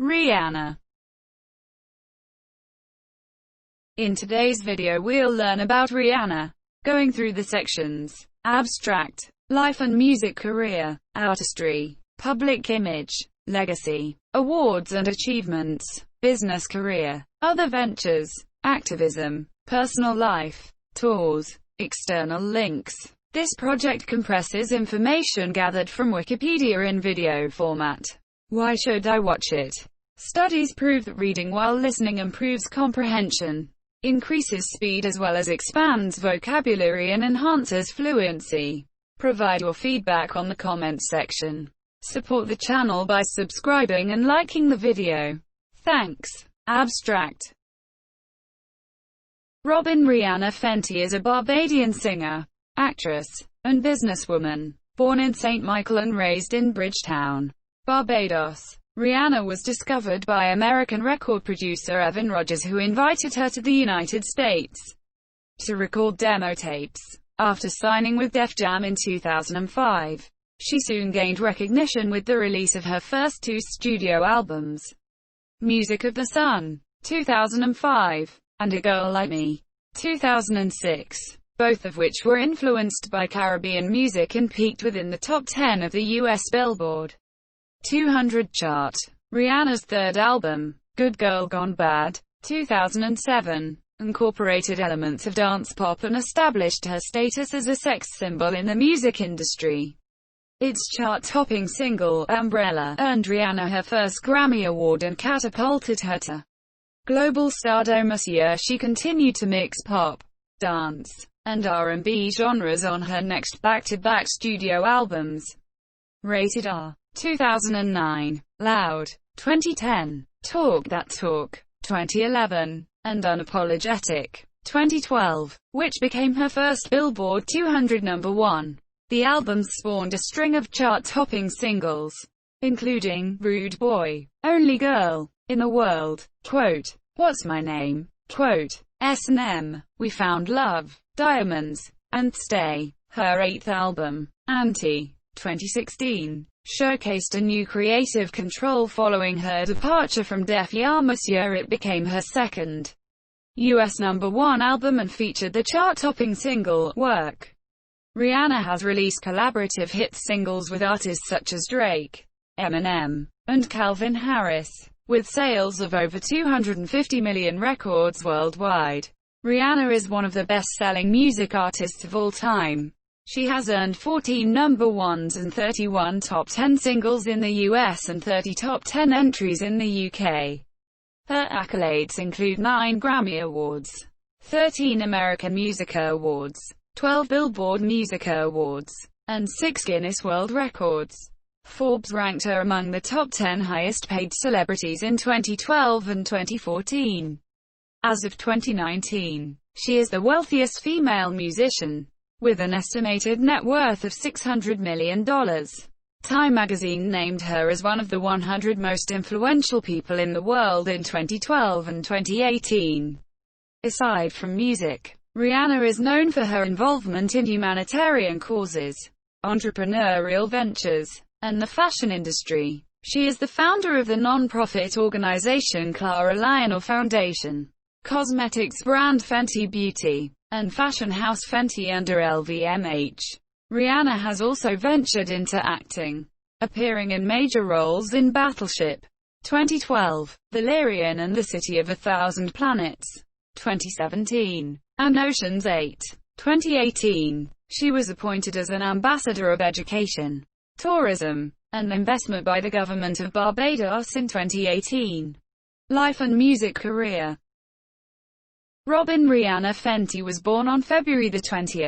Rihanna. In today's video we'll learn about Rihanna, going through the sections: abstract, life and music career, artistry, public image, legacy, awards and achievements, business career, other ventures, activism, personal life, tours, external links. This project compresses information gathered from Wikipedia in video format. Why should I watch it? Studies prove that reading while listening improves comprehension, increases speed as well as expands vocabulary and enhances fluency. Provide your feedback on the comments section. Support the channel by subscribing and liking the video. Thanks. Abstract. Robin Rihanna Fenty is a Barbadian singer, actress, and businesswoman. Born in St. Michael and raised in Bridgetown, Barbados, Rihanna was discovered by American record producer Evan Rogers, who invited her to the United States to record demo tapes. After signing with Def Jam in 2005, she soon gained recognition with the release of her first two studio albums, Music of the Sun, 2005, and A Girl Like Me, 2006, both of which were influenced by Caribbean music and peaked within the top 10 of the US Billboard 200 chart. Rihanna's third album, Good Girl Gone Bad, 2007, incorporated elements of dance pop and established her status as a sex symbol in the music industry. Its chart-topping single, Umbrella, earned Rihanna her first Grammy Award and catapulted her to global stardom. This year she continued to mix pop, dance, and R&B genres on her next back-to-back studio albums, Rated R, 2009, Loud, 2010, Talk That Talk, 2011, and Unapologetic, 2012, which became her first Billboard 200 number one. The album spawned a string of chart-topping singles, including Rude Boy, Only Girl in the World, quote, What's My Name, quote, S&M, We Found Love, Diamonds, and Stay. Her eighth album, Anti, 2016, showcased a new creative control following her departure from Def Jam. This year it became her second US number one album and featured the chart-topping single, Work. Rihanna has released collaborative hit singles with artists such as Drake, Eminem, and Calvin Harris, with sales of over 250 million records worldwide. Rihanna is one of the best-selling music artists of all time. She has earned 14 number ones and 31 top 10 singles in the US and 30 top 10 entries in the UK. Her accolades include 9 Grammy Awards, 13 American Music Awards, 12 Billboard Music Awards, and 6 Guinness World Records. Forbes ranked her among the top 10 highest-paid celebrities in 2012 and 2014. As of 2019, she is the wealthiest female musician, with an estimated net worth of $600 million. Time magazine named her as one of the 100 most influential people in the world in 2012 and 2018. Aside from music, Rihanna is known for her involvement in humanitarian causes, entrepreneurial ventures, and the fashion industry. She is the founder of the non-profit organization Clara Lionel Foundation, cosmetics brand Fenty Beauty, and fashion house Fenty under LVMH. Rihanna has also ventured into acting, appearing in major roles in Battleship, 2012, Valerian and the City of a Thousand Planets, 2017, and Ocean's 8, 2018. She was appointed as an ambassador of education, tourism, and investment by the government of Barbados in 2018. Life and music career. Robin Rihanna Fenty was born on February 20,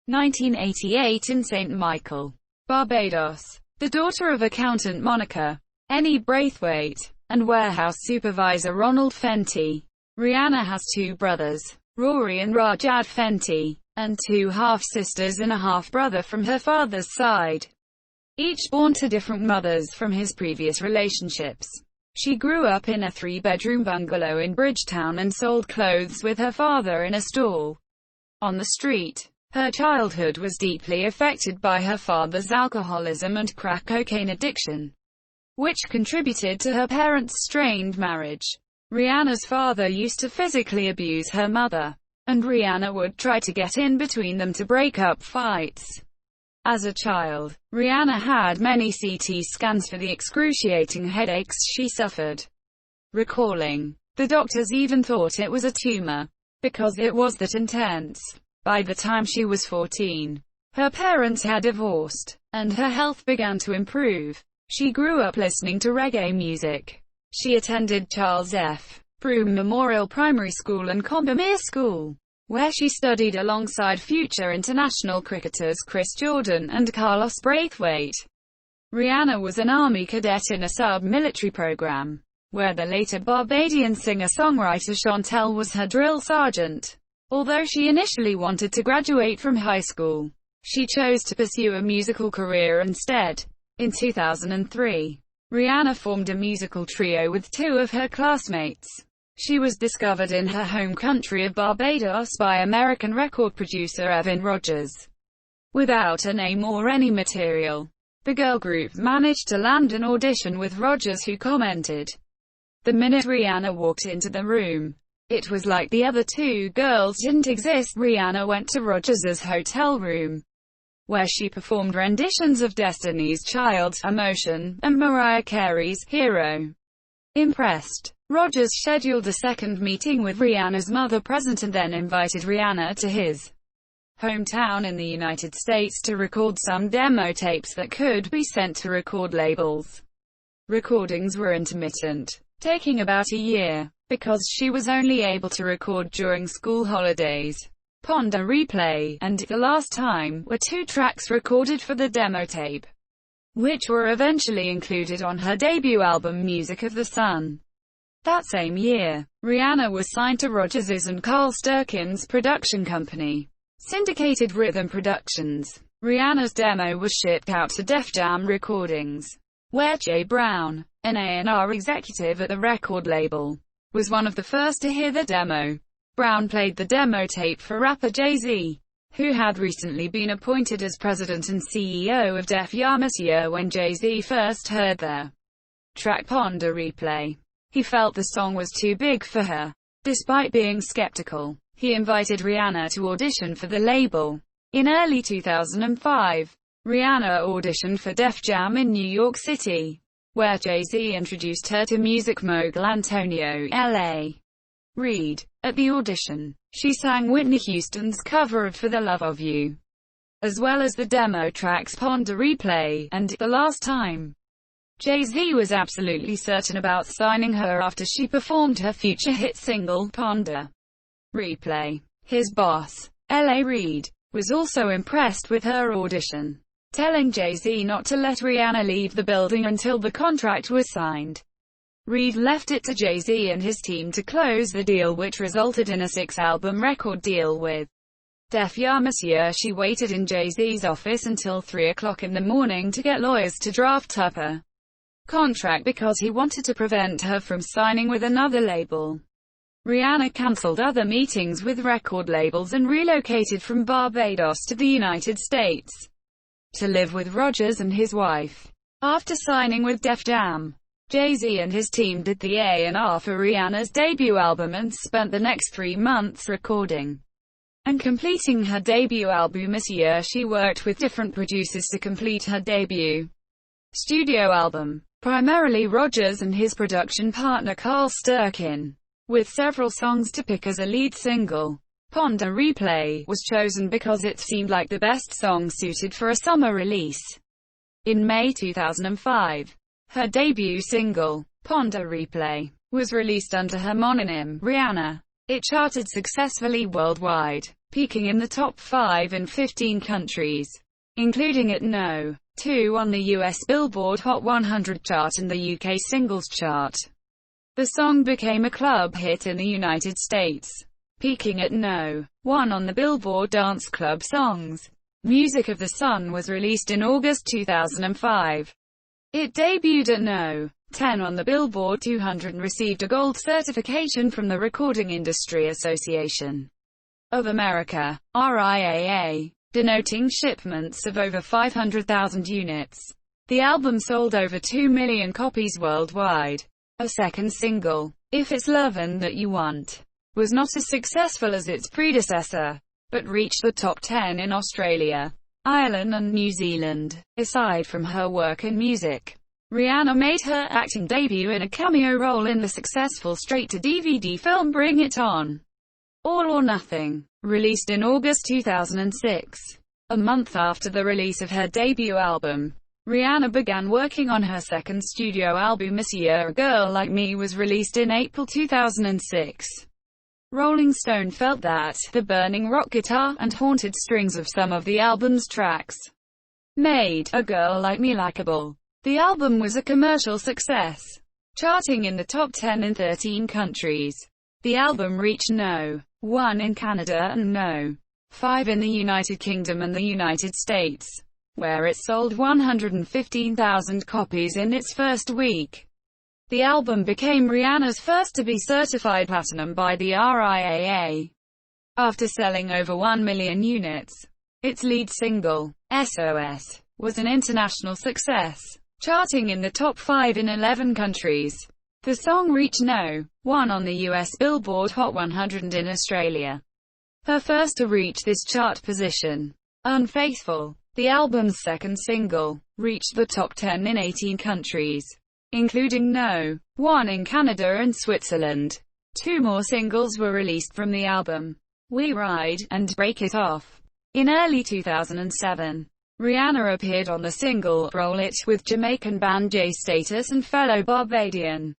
1988 in St. Michael, Barbados, the daughter of accountant Monica N. Braithwaite and warehouse supervisor Ronald Fenty. Rihanna has two brothers, Rory and Rajad Fenty, and two half-sisters and a half-brother from her father's side, each born to different mothers from his previous relationships. She grew up in a 3-bedroom bungalow in Bridgetown and sold clothes with her father in a stall on the street. Her childhood was deeply affected by her father's alcoholism and crack cocaine addiction. which contributed to her parents' strained marriage. Rihanna's father used to physically abuse her mother, and Rihanna would try to get in between them to break up fights. As a child, Rihanna had many CT scans for the excruciating headaches she suffered. Recalling, "The doctors even thought it was a tumor, because it was that intense." By the time she was 14, her parents had divorced, and her health began to improve. She grew up listening to reggae music. She attended Charles F. Froome Memorial Primary School and Combermere School, where she studied alongside future international cricketers Chris Jordan and Carlos Braithwaite. Rihanna was an Army cadet in a sub-military program, where the later Barbadian singer-songwriter Chantel was her drill sergeant. Although she initially wanted to graduate from high school, she chose to pursue a musical career instead. In 2003, Rihanna formed a musical trio with two of her classmates. She was discovered in her home country of Barbados by American record producer Evan Rogers. Without a name or any material, the girl group managed to land an audition with Rogers, who commented, "The minute Rihanna walked into the room, it was like the other two girls didn't exist." Rihanna went to Rogers's hotel room, where she performed renditions of Destiny's Child, Emotion, and Mariah Carey's Hero. Impressed, Rogers scheduled a second meeting with Rihanna's mother present and then invited Rihanna to his hometown in the United States to record some demo tapes that could be sent to record labels. Recordings were intermittent, taking about a year, because she was only able to record during school holidays. Ponder Replay and The Last Time were two tracks recorded for the demo tape, which were eventually included on her debut album Music of the Sun. That same year, Rihanna was signed to Rogers's and Carl Sturkin's production company, Syndicated Rhythm Productions. Rihanna's demo was shipped out to Def Jam Recordings, where Jay Brown, an A&R executive at the record label, was one of the first to hear the demo. Brown played the demo tape for rapper Jay-Z, who had recently been appointed as president and CEO of Def Jam Monsieur. When Jay-Z first heard their track Ponder Replay, he felt the song was too big for her. Despite being skeptical, he invited Rihanna to audition for the label. In early 2005, Rihanna auditioned for Def Jam in New York City, where Jay-Z introduced her to music mogul Antonio L.A. Reid. At the audition, she sang Whitney Houston's cover of For the Love of You, as well as the demo tracks Ponder Replay and The Last Time. Jay-Z was absolutely certain about signing her after she performed her future hit single, Ponder Replay. His boss, L.A. Reid, was also impressed with her audition, telling Jay-Z not to let Rihanna leave the building until the contract was signed. Reid left it to Jay-Z and his team to close the deal, which resulted in a 6-album record deal with Def Jam Monsieur. She waited in Jay-Z's office until 3 o'clock in the morning to get lawyers to draft up a contract because he wanted to prevent her from signing with another label. Rihanna cancelled other meetings with record labels and relocated from Barbados to the United States to live with Rogers and his wife. After signing with Def Jam, Jay-Z and his team did the A&R for Rihanna's debut album and spent the next 3 months recording and completing her debut album Monsieur. She worked with different producers to complete her debut studio album, primarily Rogers and his production partner Carl Sturkin, with several songs to pick as a lead single. Ponder Replay was chosen because it seemed like the best song suited for a summer release. In May 2005, her debut single, Ponder Replay, was released under her mononym, Rihanna. It charted successfully worldwide, peaking in the top 5 in 15 countries, including at No. 2 on the US Billboard Hot 100 chart and the UK Singles Chart. The song became a club hit in the United States, peaking at No. 1 on the Billboard Dance Club Songs. Music of the Sun was released in August 2005. It debuted at No. 10 on the Billboard 200 and received a gold certification from the Recording Industry Association of America, RIAA, denoting shipments of over 500,000 units. The album sold over 2 million copies worldwide. A second single, If It's Lovin' That You Want, was not as successful as its predecessor, but reached the top 10 in Australia, Ireland and New Zealand. Aside from her work in music, Rihanna made her acting debut in a cameo role in the successful straight-to-DVD film Bring It On, All or Nothing, released in August 2006. A month after the release of her debut album, Rihanna began working on her second studio album this year. A Girl Like Me was released in April 2006. Rolling Stone felt that the burning rock guitar and haunted strings of some of the album's tracks made A Girl Like Me likable. The album was a commercial success, charting in the top 10 in 13 countries. The album reached No. 1 in Canada and No. 5 in the United Kingdom and the United States, where it sold 115,000 copies in its first week. The album became Rihanna's first to be certified platinum by the RIAA, after selling over 1 million units. Its lead single, SOS, was an international success, charting in the top 5 in 11 countries. The song reached No. 1 on the US Billboard Hot 100 and in Australia, her first to reach this chart position. Unfaithful, the album's second single, reached the top 10 in 18 countries, including No. 1 in Canada and Switzerland. Two more singles were released from the album, We Ride and Break It Off. In early 2007, Rihanna appeared on the single Roll It with Jamaican band J Status and fellow Barbadian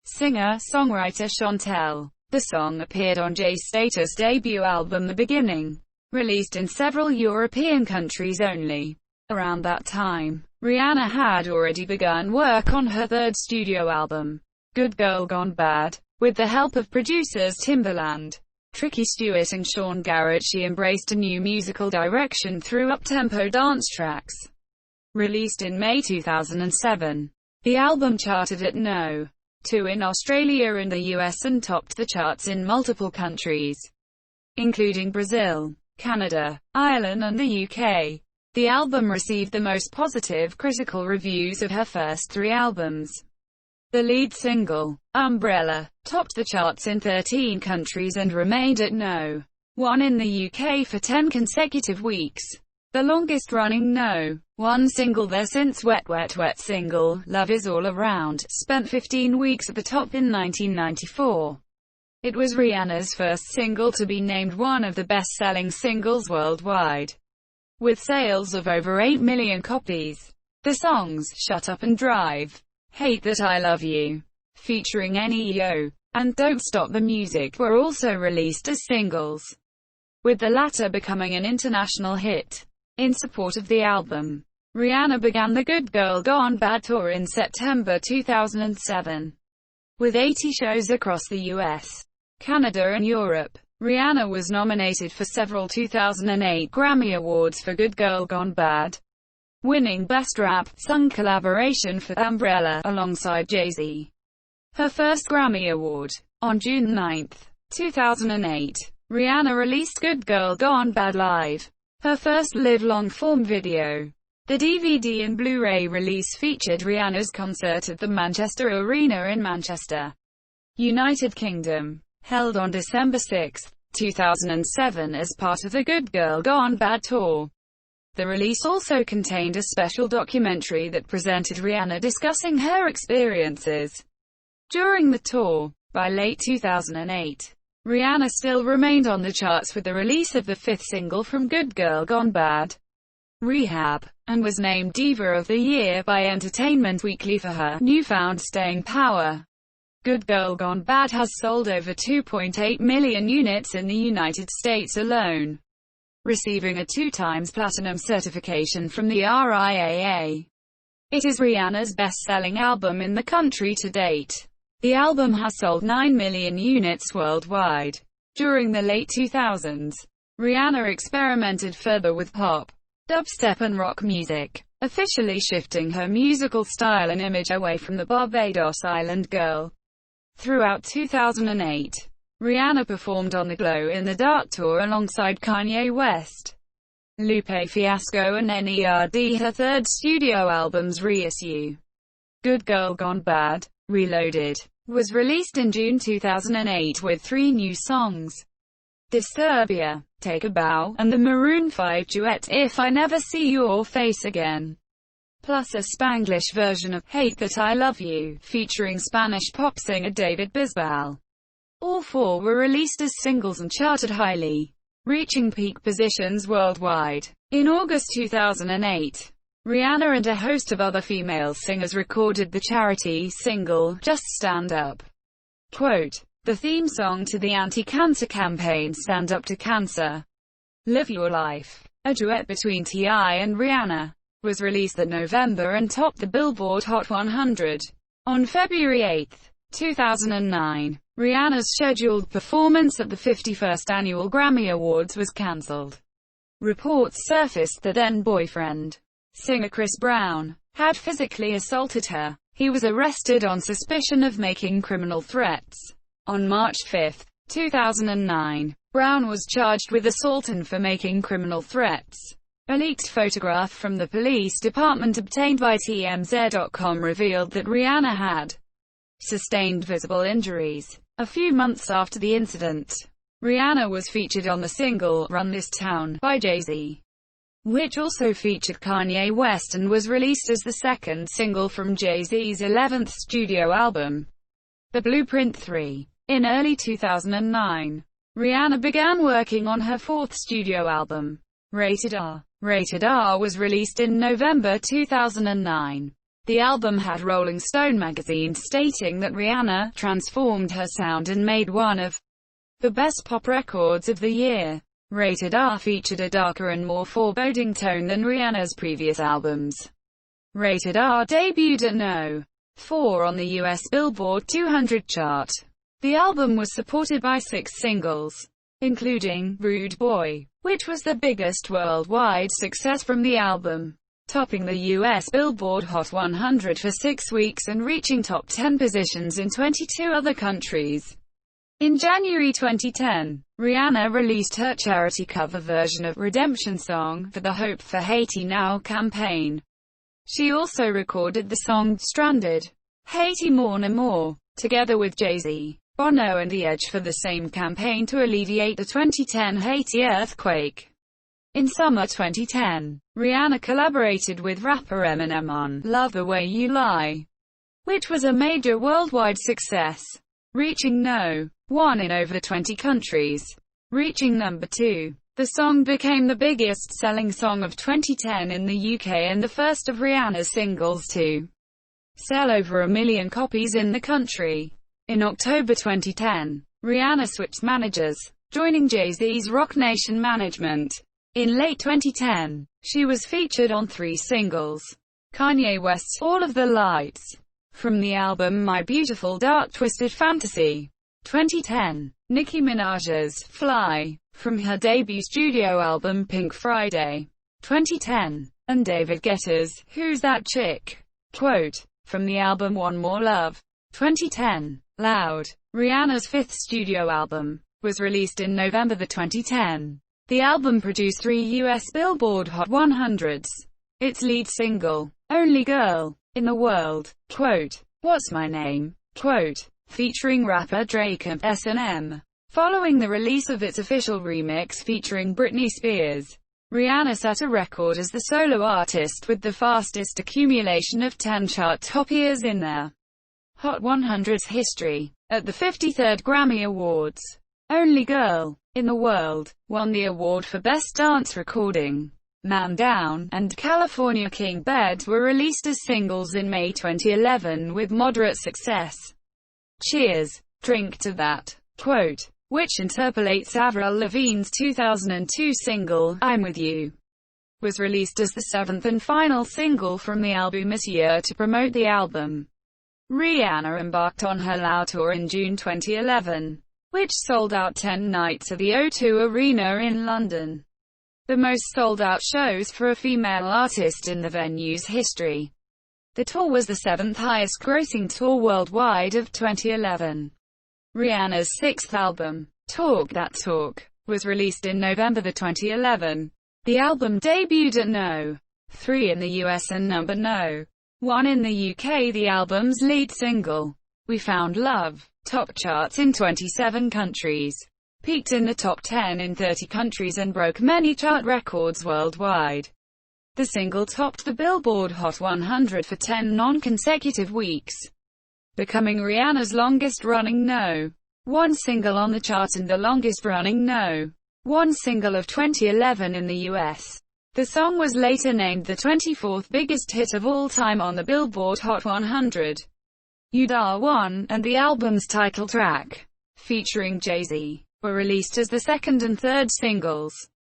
singer-songwriter Chantel. The song appeared on J Status' debut album The Beginning, released in several European countries only. Around that time, Rihanna had already begun work on her third studio album, Good Girl Gone Bad. With the help of producers Timbaland, Tricky Stewart and Sean Garrett, she embraced a new musical direction through up-tempo dance tracks. Released in May 2007, the album charted at No. 2 in Australia and the US and topped the charts in multiple countries, including Brazil, Canada, Ireland and the UK. The album received the most positive critical reviews of her first 3 albums. The lead single, Umbrella, topped the charts in 13 countries and remained at No. 1 in the UK for 10 consecutive weeks, the longest-running No. 1 single there since Wet Wet Wet single, Love Is All Around, spent 15 weeks at the top in 1994. It was Rihanna's first single to be named one of the best-selling singles worldwide, with sales of over 8 million copies. The songs, Shut Up and Drive, Hate That I Love You, featuring NEO, and Don't Stop the Music were also released as singles, with the latter becoming an international hit. In support of the album, Rihanna began the Good Girl Gone Bad tour in September 2007. With 80 shows across the US, Canada and Europe, Rihanna was nominated for several 2008 Grammy Awards for Good Girl Gone Bad, winning Best Rap Sung Collaboration for Umbrella alongside Jay-Z. Her first Grammy Award. On June 9, 2008, Rihanna released Good Girl Gone Bad Live, her first live long-form video. The DVD and Blu-ray release featured Rihanna's concert at the Manchester Arena in Manchester, United Kingdom, held on December 6, 2007 as part of the Good Girl Gone Bad tour. The release also contained a special documentary that presented Rihanna discussing her experiences during the tour. By late 2008, Rihanna still remained on the charts with the release of the 5th single from Good Girl Gone Bad, Rehab, and was named Diva of the Year by Entertainment Weekly for her newfound staying power. Good Girl Gone Bad has sold over 2.8 million units in the United States alone, receiving a 2x platinum certification from the RIAA. It is Rihanna's best-selling album in the country to date. The album has sold 9 million units worldwide. During the late 2000s, Rihanna experimented further with pop, dubstep and rock music, officially shifting her musical style and image away from the Barbados Island girl. Throughout 2008, Rihanna performed on the Glow in the Dark tour alongside Kanye West. Lupe Fiasco and Nerd, her third studio album's reissue. Good Girl Gone Bad, Reloaded, was released in June 2008 with 3 new songs: Disturbia, Take a Bow, and the Maroon 5 duet If I Never See Your Face Again, plus a Spanglish version of Hate That I Love You, featuring Spanish pop singer David Bisbal. All 4 were released as singles and charted highly, reaching peak positions worldwide. In August 2008, Rihanna and a host of other female singers recorded the charity single, Just Stand Up. Quote, the theme song to the anti-cancer campaign Stand Up to Cancer, Live Your Life, a duet between T.I. and Rihanna, was released that November and topped the Billboard Hot 100. On February 8, 2009, Rihanna's scheduled performance at the 51st Annual Grammy Awards was cancelled. Reports surfaced that then-boyfriend, singer Chris Brown, had physically assaulted her. He was arrested on suspicion of making criminal threats. On March 5, 2009, Brown was charged with assault and for making criminal threats. A leaked photograph from the police department obtained by TMZ.com revealed that Rihanna had sustained visible injuries. A few months after the incident, Rihanna was featured on the single Run This Town by Jay-Z, which also featured Kanye West and was released as the second single from Jay-Z's 11th studio album, The Blueprint 3. In early 2009, Rihanna began working on her 4th studio album, Rated R. Rated R was released in November 2009. The album had Rolling Stone magazine stating that Rihanna transformed her sound and made one of the best pop records of the year. Rated R featured a darker and more foreboding tone than Rihanna's previous albums. Rated R debuted at No. 4 on the US Billboard 200 chart. The album was supported by 6 singles, including Rude Boy, which was the biggest worldwide success from the album, topping the US Billboard Hot 100 for 6 weeks and reaching top 10 positions in 22 other countries. In January 2010, Rihanna released her charity cover version of Redemption Song for the Hope for Haiti Now campaign. She also recorded the song Stranded, Haiti More No More, together with Jay-Z, Bono and The Edge for the same campaign to alleviate the 2010 Haiti earthquake. In summer 2010, Rihanna collaborated with rapper Eminem on Love the Way You Lie, which was a major worldwide success, reaching No. 1 in over 20 countries. Reaching number 2, the song became the biggest-selling song of 2010 in the UK and the first of Rihanna's singles to sell over 1 million copies in the country. In October 2010, Rihanna switched managers, joining Jay-Z's Roc Nation management. In late 2010, she was featured on 3 singles. Kanye West's All of the Lights, from the album My Beautiful Dark Twisted Fantasy. 2010, Nicki Minaj's Fly, from her debut studio album Pink Friday. 2010, and David Guetta's Who's That Chick? Quote, from the album One More Love. 2010, Loud, Rihanna's 5th studio album, was released in November 2010. The album produced 3 US Billboard Hot 100s. Its lead single, Only Girl in the World, quote, What's My Name? Quote, featuring rapper Drake and S&M. Following the release of its official remix featuring Britney Spears, Rihanna set a record as the solo artist with the fastest accumulation of 10 chart top years in their Hot 100's history. At the 53rd Grammy Awards, Only Girl in the World won the award for Best Dance Recording. Man Down and California King Bed were released as singles in May 2011 with moderate success. Cheers, Drink to That, quote, which interpolates Avril Lavigne's 2002 single, I'm With You, was released as the 7th and final single from the album this year to promote the album. Rihanna embarked on her Loud tour in June 2011, which sold out 10 nights at the O2 Arena in London, the most sold-out shows for a female artist in the venue's history. The tour was the 7th highest-grossing tour worldwide of 2011. Rihanna's 6th album, Talk That Talk, was released in November 2011. The album debuted at No. 3 in the US and number No. 1 in the UK. The album's lead single, We Found Love, topped charts in 27 countries, peaked in the top 10 in 30 countries and broke many chart records worldwide. The single topped the Billboard Hot 100 for 10 non-consecutive weeks, becoming Rihanna's longest-running No. 1 single on the chart and the longest-running No. 1 single of 2011 in the US. The song was later named the 24th biggest hit of all time on the Billboard Hot 100. You Dar One, and the album's title track, featuring Jay-Z, were released as the second and third singles,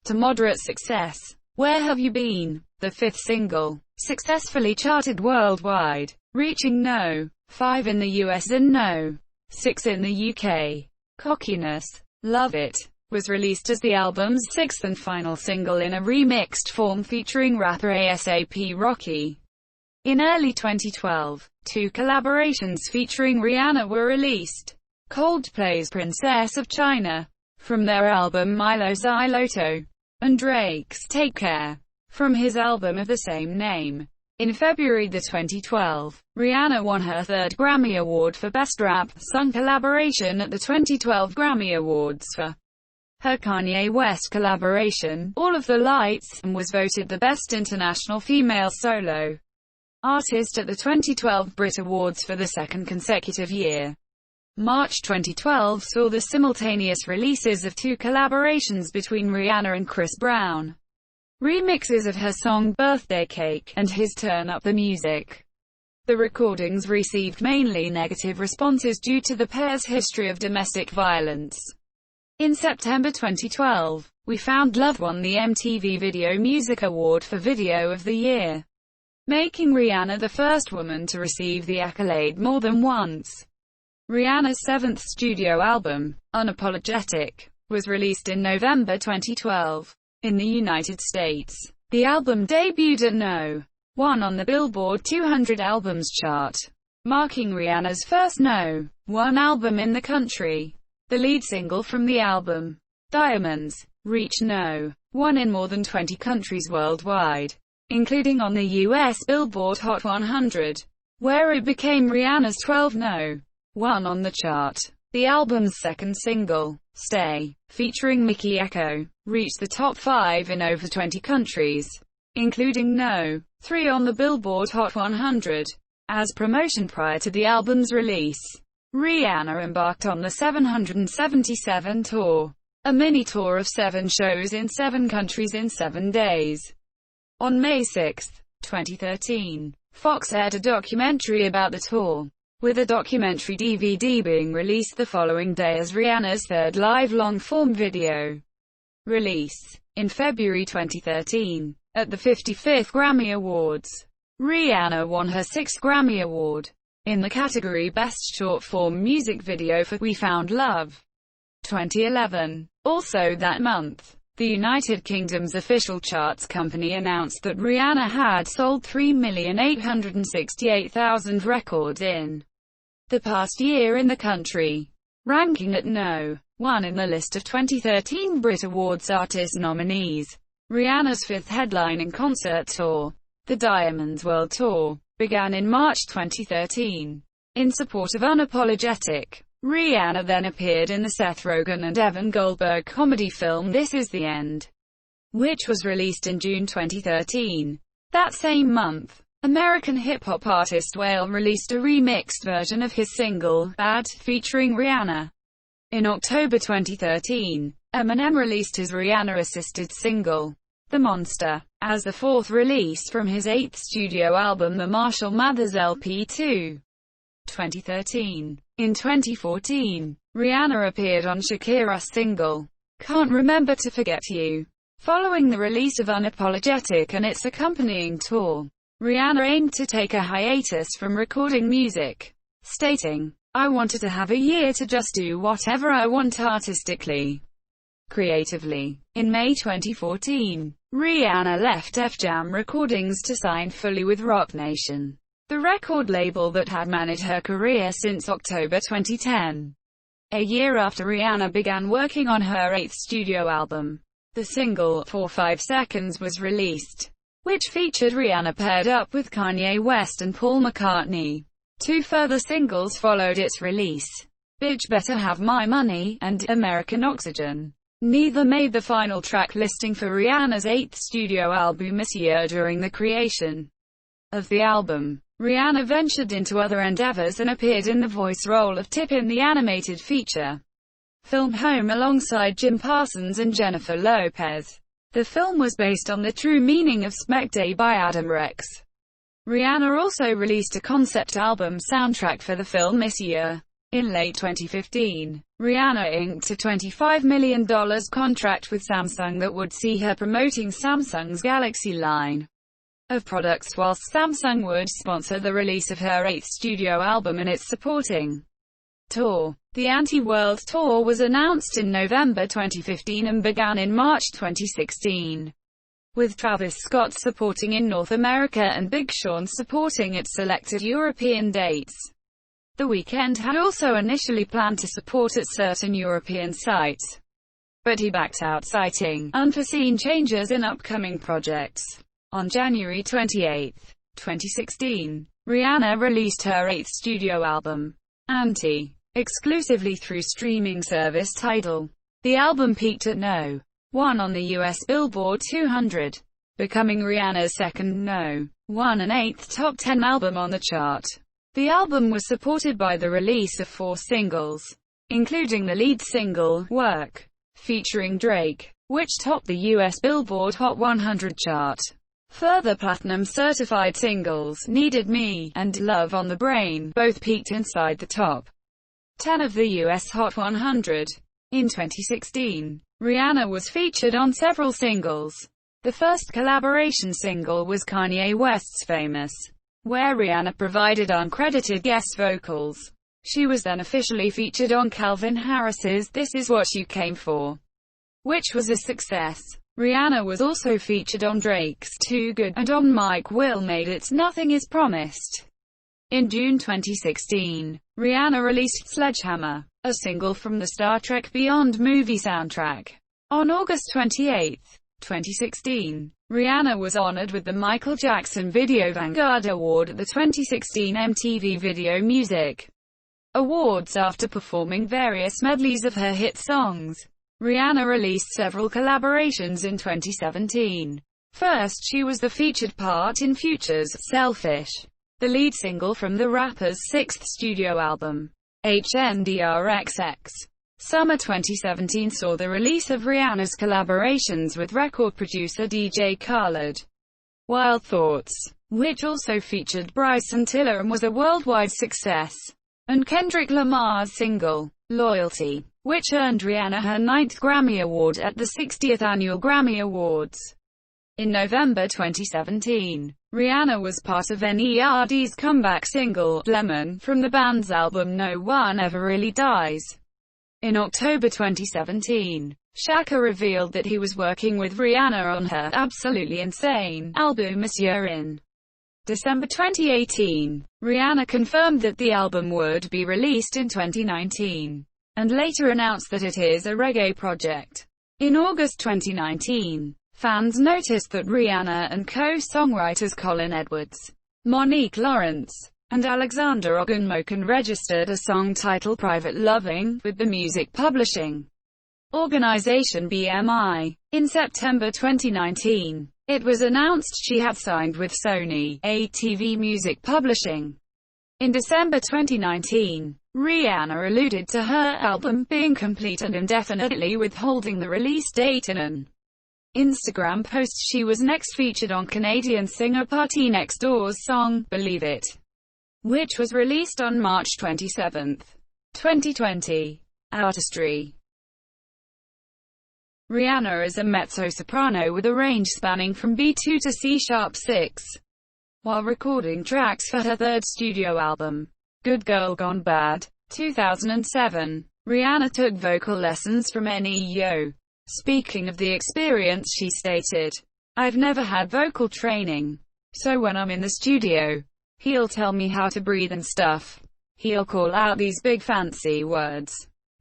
to moderate success. Where Have You Been, the fifth single, successfully charted worldwide, reaching No. 5 in the US and No. 6 in the UK. Cockiness, Love It, was released as the album's sixth and final single in a remixed form featuring rapper A$AP Rocky. In early 2012, 2 collaborations featuring Rihanna were released. Coldplay's Princess of China, from their album Milo Xyloto, and Drake's Take Care, from his album of the same name. In February 2012, Rihanna won her third Grammy Award for Best Rap Song Collaboration at the 2012 Grammy Awards for her Kanye West collaboration, All of the Lights, and was voted the Best International Female Solo Artist at the 2012 Brit Awards for the second consecutive year. March 2012 saw the simultaneous releases of 2 collaborations between Rihanna and Chris Brown, remixes of her song Birthday Cake and his Turn Up the Music. The recordings received mainly negative responses due to the pair's history of domestic violence. In September 2012, We Found Love won the MTV Video Music Award for Video of the Year, making Rihanna the first woman to receive the accolade more than once. Rihanna's 7th studio album, Unapologetic, was released in November 2012. In the United States, the album debuted at No. 1 on the Billboard 200 Albums chart, marking Rihanna's first No. 1 album in the country. The lead single from the album, Diamonds, reached No. 1 in more than 20 countries worldwide, including on the US Billboard Hot 100, where it became Rihanna's 12th No. 1 on the chart. The album's second single, Stay, featuring Mickey Echo, reached the top 5 in over 20 countries, including No. 3 on the Billboard Hot 100. As promotion prior to the album's release, Rihanna embarked on the 777 tour, a mini-tour of 7 shows in 7 countries in 7 days. On May 6, 2013, Fox aired a documentary about the tour, with a documentary DVD being released the following day as Rihanna's third live long-form video release. In February 2013, at the 55th Grammy Awards, Rihanna won her 6th Grammy Award, in the category Best Short-Form Music Video for We Found Love 2011. Also that month, the United Kingdom's official charts company announced that Rihanna had sold 3,868,000 records in the past year in the country, ranking at No. 1 in the list of 2013 Brit Awards artist nominees. Rihanna's 5th headlining concert tour, the Diamonds World Tour, began in March 2013. In support of Unapologetic, Rihanna then appeared in the Seth Rogen and Evan Goldberg comedy film This Is the End, which was released in June 2013. That same month, American hip-hop artist Whale released a remixed version of his single, Bad, featuring Rihanna. In October 2013, Eminem released his Rihanna-assisted single, The Monster, as the 4th release from his 8th studio album The Marshall Mathers LP 2. 2013. In 2014, Rihanna appeared on Shakira's single, Can't Remember to Forget You. Following the release of Unapologetic and its accompanying tour, Rihanna aimed to take a hiatus from recording music, stating, I wanted to have a year to just do whatever I want artistically, creatively. In May 2014, Rihanna left Def Jam Recordings to sign fully with Roc Nation, the record label that had managed her career since October 2010. A year after Rihanna began working on her 8th studio album, The single, For 5 Seconds, was released, which featured Rihanna paired up with Kanye West and Paul McCartney. 2 further singles followed its release, Bitch Better Have My Money, and American Oxygen. Neither made the final track listing for Rihanna's 8th studio album this year. During the creation of the album, Rihanna ventured into other endeavors and appeared in the voice role of Tip in the animated feature film Home alongside Jim Parsons and Jennifer Lopez. The film was based on The True Meaning of Smeg Day by Adam Rex. Rihanna also released a concept album soundtrack for the film this year. In late 2015, Rihanna inked a $25 million contract with Samsung that would see her promoting Samsung's Galaxy line of products, whilst Samsung would sponsor the release of her 8th studio album and its supporting tour. The Anti-World Tour was announced in November 2015 and began in March 2016, with Travis Scott supporting in North America and Big Sean supporting at selected European dates. The Weeknd had also initially planned to support at certain European sites, but he backed out, citing unforeseen changes in upcoming projects. On January 28, 2016, Rihanna released her 8th studio album, Anti, exclusively through streaming service Tidal. The album peaked at No. 1 on the US Billboard 200, becoming Rihanna's second No. 1 and 8th top 10 album on the chart. The album was supported by the release of 4 singles, including the lead single, Work, featuring Drake, which topped the US Billboard Hot 100 chart. Further platinum-certified singles, Needed Me, and Love on the Brain, both peaked inside the top 10 of the US Hot 100. In 2016, Rihanna was featured on several singles. The first collaboration single was Kanye West's Famous, where Rihanna provided uncredited guest vocals. She was then officially featured on Calvin Harris's This Is What You Came For, which was a success. Rihanna was also featured on Drake's Too Good, and on Mike Will Made It's Nothing Is Promised. In June 2016, Rihanna released Sledgehammer, a single from the Star Trek Beyond movie soundtrack. On August 28, 2016, Rihanna was honored with the Michael Jackson Video Vanguard Award at the 2016 MTV Video Music Awards after performing various medleys of her hit songs. Rihanna released several collaborations in 2017. First, she was the featured part in Future's Selfish, the lead single from the rapper's 6th studio album, HNDRXX. Summer 2017 saw the release of Rihanna's collaborations with record producer DJ Khaled. Wild Thoughts, which also featured Bryson Tiller and was a worldwide success, and Kendrick Lamar's single, Loyalty, which earned Rihanna her 9th Grammy Award at the 60th Annual Grammy Awards. In November 2017, Rihanna was part of NERD's comeback single, Lemon, from the band's album No One Ever Really Dies. In October 2017, Shaka revealed that he was working with Rihanna on her Absolutely Insane album this year. In December 2018, Rihanna confirmed that the album would be released in 2019, and later announced that it is a reggae project. In August 2019, fans noticed that Rihanna and co-songwriters Colin Edwards, Monique Lawrence, and Alexander Ogunmokan registered a song titled Private Loving with the music publishing organization BMI. In September 2019, it was announced she had signed with Sony ATV Music Publishing. In December 2019, Rihanna alluded to her album being complete and indefinitely withholding the release date in an Instagram post. She was next featured on Canadian singer Party Next Door's song, Believe It, which was released on March 27, 2020. Artistry. Rihanna is a mezzo-soprano with a range spanning from B2 to C#6. While recording tracks for her 3rd studio album, Good Girl Gone Bad, 2007, Rihanna took vocal lessons from NEO. Speaking of the experience, she stated, "I've never had vocal training, so when I'm in the studio, he'll tell me how to breathe and stuff. He'll call out these big fancy words.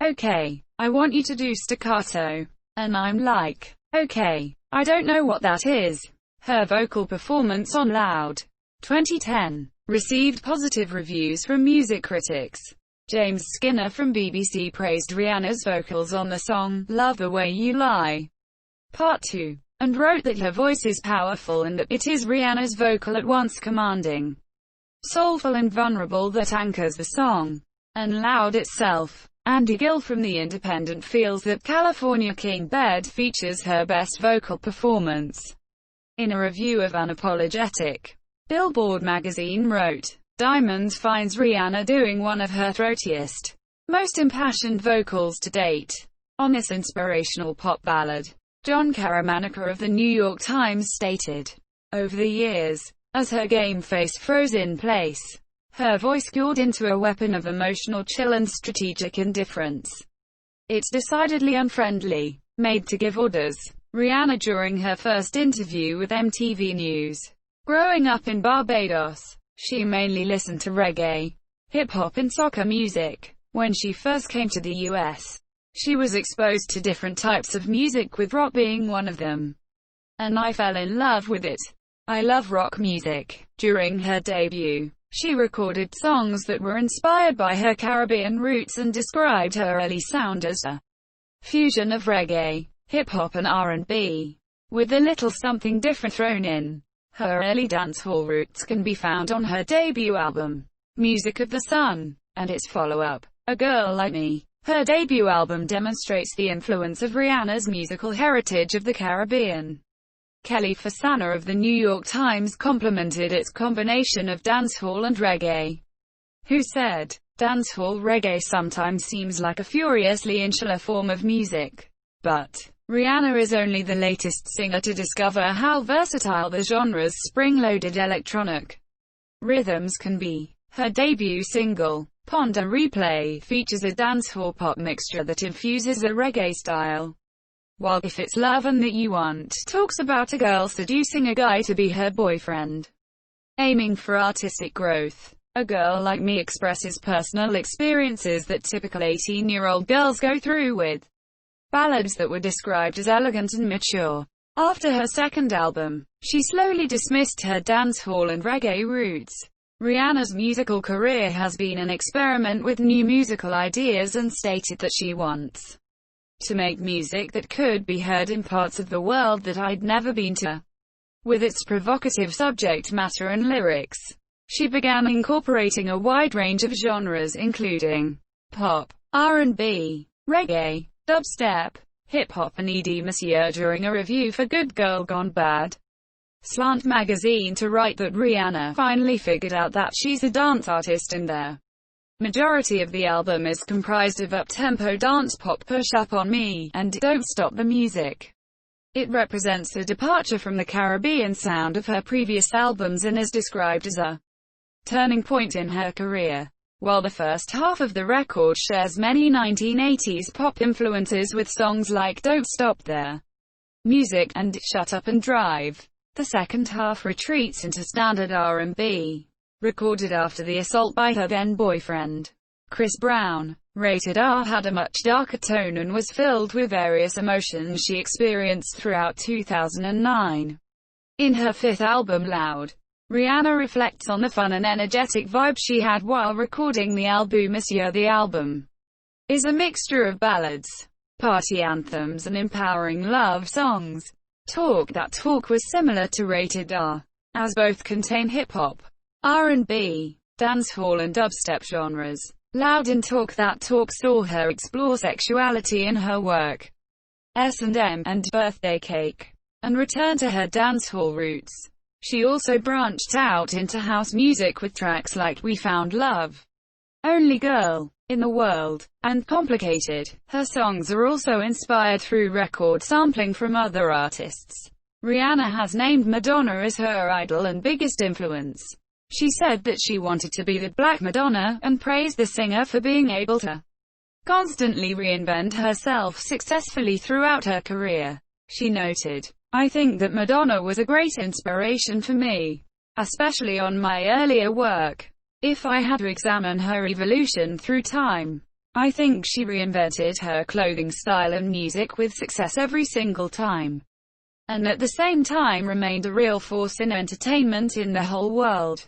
Okay, I want you to do staccato. And I'm like, Okay, I don't know what that is. Her vocal performance on Loud, 2010, received positive reviews from music critics. James Skinner from BBC praised Rihanna's vocals on the song, Love the Way You Lie, Part 2, and wrote that her voice is powerful and that it is Rihanna's vocal at once commanding, soulful and vulnerable that anchors the song. And Loud itself. Andy Gill from The Independent feels that California King Bed features her best vocal performance. In a review of Unapologetic, Billboard magazine wrote, Diamonds finds Rihanna doing one of her throatiest, most impassioned vocals to date on this inspirational pop ballad. John Caramanica of The New York Times stated, over the years, as her game face froze in place, her voice cured into a weapon of emotional chill and strategic indifference. It's decidedly unfriendly, made to give orders. Rihanna during her first interview with MTV News. Growing up in Barbados, she mainly listened to reggae, hip-hop and soca music. When she first came to the US, she was exposed to different types of music, with rock being one of them. And I fell in love with it. I love rock music. During her debut, she recorded songs that were inspired by her Caribbean roots and described her early sound as a fusion of reggae, hip-hop and R&B, with a little something different thrown in. Her early dancehall roots can be found on her debut album, Music of the Sun, and its follow-up, A Girl Like Me. Her debut album demonstrates the influence of Rihanna's musical heritage of the Caribbean. Kelly Fasana of The New York Times complimented its combination of dancehall and reggae, who said, dancehall reggae sometimes seems like a furiously insular form of music, but Rihanna is only the latest singer to discover how versatile the genre's spring-loaded electronic rhythms can be. Her debut single, Ponder Replay, features a dancehall pop mixture that infuses a reggae style, while If It's Lovin' That You Want talks about a girl seducing a guy to be her boyfriend. Aiming for artistic growth, A Girl Like Me expresses personal experiences that typical 18-year-old girls go through, with ballads that were described as elegant and mature. After her second album, she slowly dismissed her dancehall and reggae roots. Rihanna's musical career has been an experiment with new musical ideas and stated that she wants to make music that could be heard in parts of the world that I'd never been to. With its provocative subject matter and lyrics, she began incorporating a wide range of genres including pop, R&B, reggae, dubstep, hip-hop and EDM during a review for Good Girl Gone Bad Slant magazine to write that Rihanna finally figured out that she's a dance artist and the majority of the album is comprised of up-tempo dance pop Push Up On Me and Don't Stop the Music. It represents a departure from the Caribbean sound of her previous albums and is described as a turning point in her career. While the first half of the record shares many 1980s pop influences with songs like Don't Stop the Music and Shut Up and Drive, the second half retreats into standard R&B, recorded after the assault by her then-boyfriend, Chris Brown. Rated R had a much darker tone and was filled with various emotions she experienced throughout 2009. In her fifth album Loud, Rihanna reflects on the fun and energetic vibe she had while recording the album. The album is a mixture of ballads, party anthems and empowering love songs. Talk That Talk was similar to Rated R, as both contain hip-hop, R&B, dancehall and dubstep genres. Loud and Talk That Talk saw her explore sexuality in her work, S&M and Birthday Cake, and return to her dancehall roots. She also branched out into house music with tracks like We Found Love, Only Girl in the World, and Complicated. Her songs are also inspired through record sampling from other artists. Rihanna has named Madonna as her idol and biggest influence. She said that she wanted to be the Black Madonna, and praised the singer for being able to constantly reinvent herself successfully throughout her career. She noted, I think that Madonna was a great inspiration for me, especially on my earlier work. If I had to examine her evolution through time, I think she reinvented her clothing style and music with success every single time, and at the same time remained a real force in entertainment in the whole world.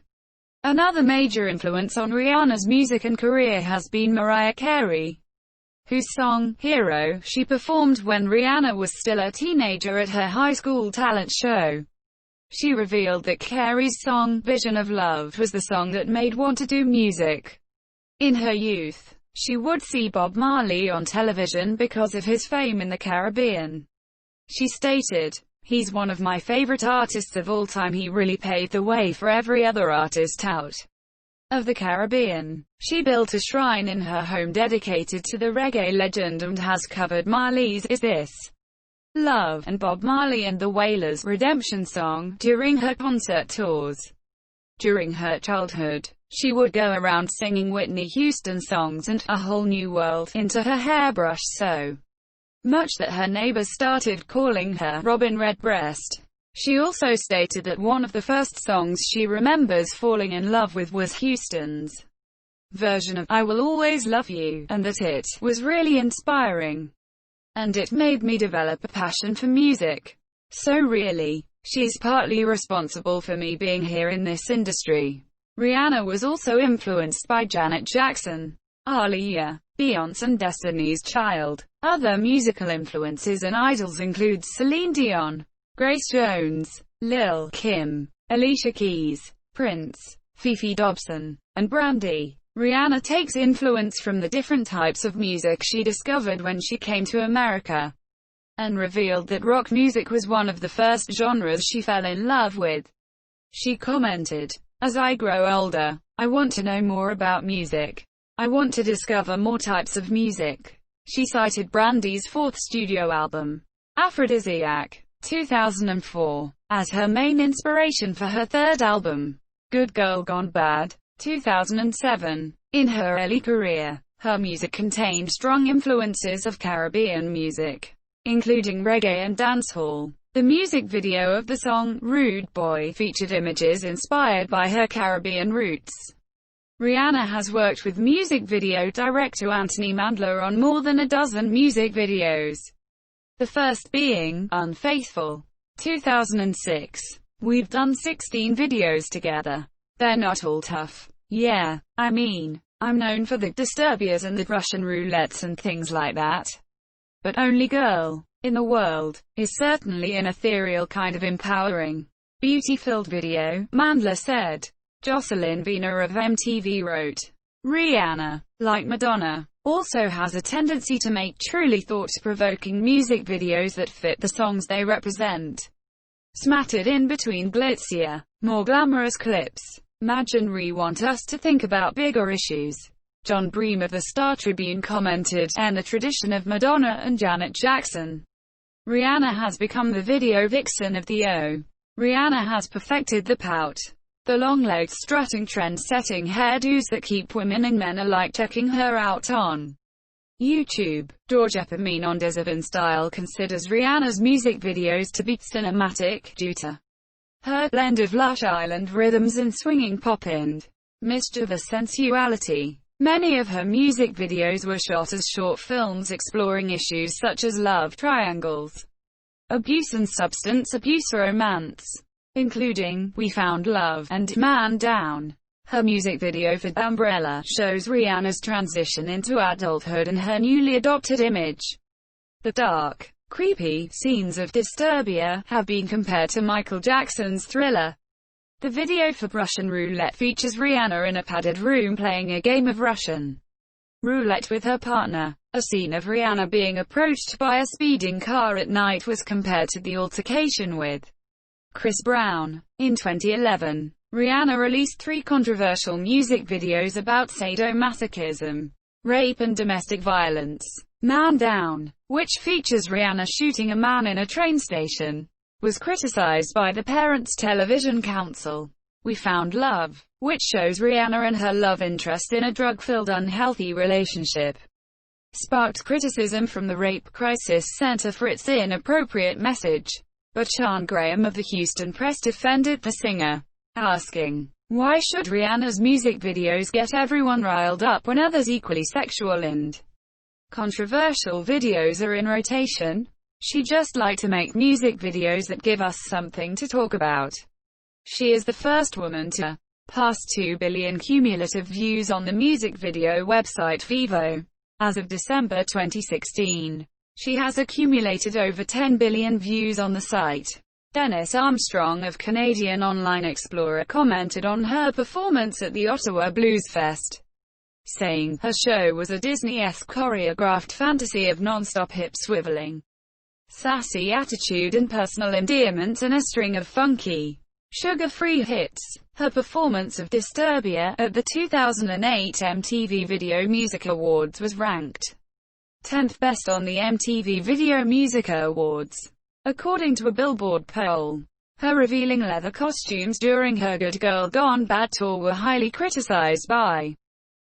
Another major influence on Rihanna's music and career has been Mariah Carey, whose song, Hero, she performed when Rihanna was still a teenager at her high school talent show. She revealed that Carey's song, Vision of Love, was the song that made want to do music. In her youth, she would see Bob Marley on television because of his fame in the Caribbean. She stated, "He's one of my favorite artists of all time. He really paved the way for every other artist out of the Caribbean." She built a shrine in her home dedicated to the reggae legend and has covered Marley's Is This Love and Bob Marley and the Wailers' Redemption Song during her concert tours. During her childhood, she would go around singing Whitney Houston songs and A Whole New World into her hairbrush so much that her neighbors started calling her Robin Redbreast. She also stated that one of the first songs she remembers falling in love with was Houston's version of I Will Always Love You, and that it was really inspiring, and it made me develop a passion for music. So really, she's partly responsible for me being here in this industry. Rihanna was also influenced by Janet Jackson, Aaliyah, Beyoncé and Destiny's Child. Other musical influences and idols include Celine Dion, Grace Jones, Lil' Kim, Alicia Keys, Prince, Fifi Dobson, and Brandy. Rihanna takes influence from the different types of music she discovered when she came to America, and revealed that rock music was one of the first genres she fell in love with. She commented, "As I grow older, I want to know more about music. I want to discover more types of music." She cited Brandy's fourth studio album, Aphrodisiac, 2004, as her main inspiration for her third album, Good Girl Gone Bad, 2007. In her early career, her music contained strong influences of Caribbean music, including reggae and dancehall. The music video of the song, Rude Boy, featured images inspired by her Caribbean roots. Rihanna has worked with music video director Anthony Mandler on more than a dozen music videos, the first being Unfaithful, 2006. "We've done 16 videos together. They're not all tough. Yeah, I mean, I'm known for the Disturbias and the Russian roulettes and things like that. But Only Girl in the World is certainly an ethereal kind of empowering, beauty-filled video," Mandler said. Jocelyn Vena of MTV wrote, "Rihanna, like Madonna, also has a tendency to make truly thought-provoking music videos that fit the songs they represent. Smattered in between glitzier, more glamorous clips, Madge and Ree want us to think about bigger issues." John Bream of the Star Tribune commented, "And the tradition of Madonna and Janet Jackson. Rihanna has become the video vixen of the O. Rihanna has perfected the pout, the long-legged strutting trend-setting hairdos that keep women and men alike checking her out on YouTube." George Eppermine on Disavin Style considers Rihanna's music videos to be cinematic, due to her blend of lush island rhythms and swinging pop and mischievous sensuality. Many of her music videos were shot as short films exploring issues such as love triangles, abuse and substance abuse romance, including We Found Love and Man Down. Her music video for Umbrella shows Rihanna's transition into adulthood and her newly adopted image. The dark, creepy scenes of Disturbia have been compared to Michael Jackson's Thriller. The video for Russian Roulette features Rihanna in a padded room playing a game of Russian roulette with her partner. A scene of Rihanna being approached by a speeding car at night was compared to the altercation with Chris Brown. In 2011, Rihanna released 3 controversial music videos about sadomasochism, rape and domestic violence. Man Down, which features Rihanna shooting a man in a train station, was criticized by the Parents Television Council. We Found Love, which shows Rihanna and her love interest in a drug-filled unhealthy relationship, sparked criticism from the Rape Crisis Center for its inappropriate message. But Sean Graham of the Houston Press defended the singer, asking, Why should Rihanna's music videos get everyone riled up when others equally sexual and controversial videos are in rotation? She'd just like to make music videos that give us something to talk about. She is the first woman to pass 2 billion cumulative views on the music video website Vevo. As of December 2016, she has accumulated over 10 billion views on the site. Dennis Armstrong of Canadian Online Explorer commented on her performance at the Ottawa Blues Fest, saying her show was a Disney-esque choreographed fantasy of non-stop hip swiveling, sassy attitude and personal endearments and a string of funky, sugar-free hits. Her performance of Disturbia at the 2008 MTV Video Music Awards was ranked 10th best on the MTV Video Music Awards, according to a Billboard poll. Her revealing leather costumes during her Good Girl Gone Bad tour were highly criticized by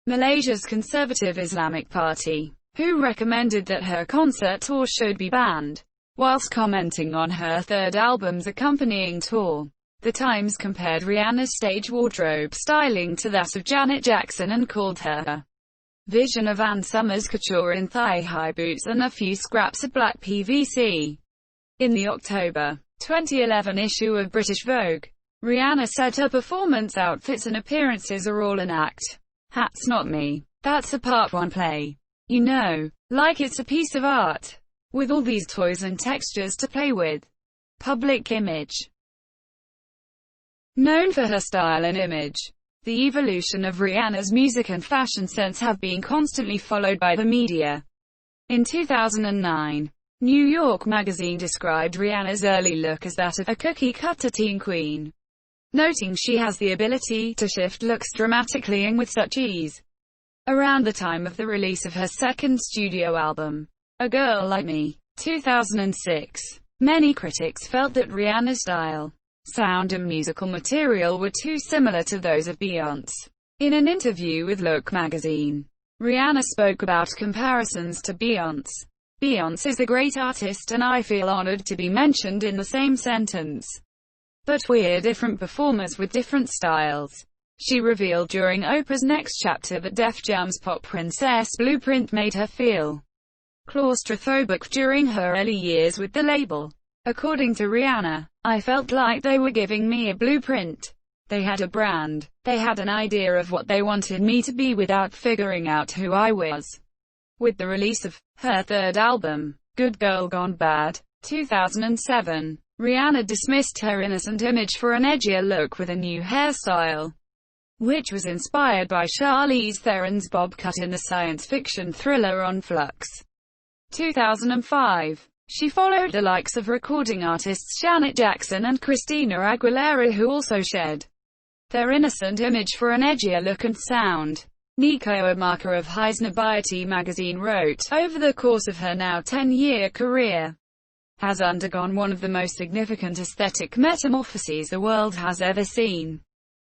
Malaysia's Conservative Islamic Party, who recommended that her concert tour should be banned. Whilst commenting on her third album's accompanying tour, The Times compared Rihanna's stage wardrobe styling to that of Janet Jackson and called her a vision of Ann Summers couture in thigh-high boots and a few scraps of black PVC. In the October 2011 issue of British Vogue, Rihanna said her performance outfits and appearances are all an act. That's not me. That's a part one play. You know, like it's a piece of art, with all these toys and textures to play with. Public image. Known for her style and image, the evolution of Rihanna's music and fashion sense have been constantly followed by the media. In 2009, New York Magazine described Rihanna's early look as that of a cookie-cutter teen queen, noting she has the ability to shift looks dramatically and with such ease. Around the time of the release of her second studio album, A Girl Like Me, 2006, many critics felt that Rihanna's style, sound and musical material were too similar to those of Beyoncé. In an interview with Look magazine, Rihanna spoke about comparisons to Beyoncé. Beyoncé is a great artist and I feel honored to be mentioned in the same sentence. But we're different performers with different styles. She revealed during Oprah's Next Chapter that Def Jam's Pop Princess blueprint made her feel claustrophobic during her early years with the label. According to Rihanna, I felt like they were giving me a blueprint. They had a brand. They had an idea of what they wanted me to be without figuring out who I was. With the release of her third album, Good Girl Gone Bad, 2007, Rihanna dismissed her innocent image for an edgier look with a new hairstyle, which was inspired by Charlize Theron's bob cut in the science fiction thriller On Flux. 2005. She followed the likes of recording artists Janet Jackson and Christina Aguilera, who also shed their innocent image for an edgier look and sound. Nico Amaka of Highsnobiety magazine wrote, over the course of her now 10-year career, has undergone one of the most significant aesthetic metamorphoses the world has ever seen.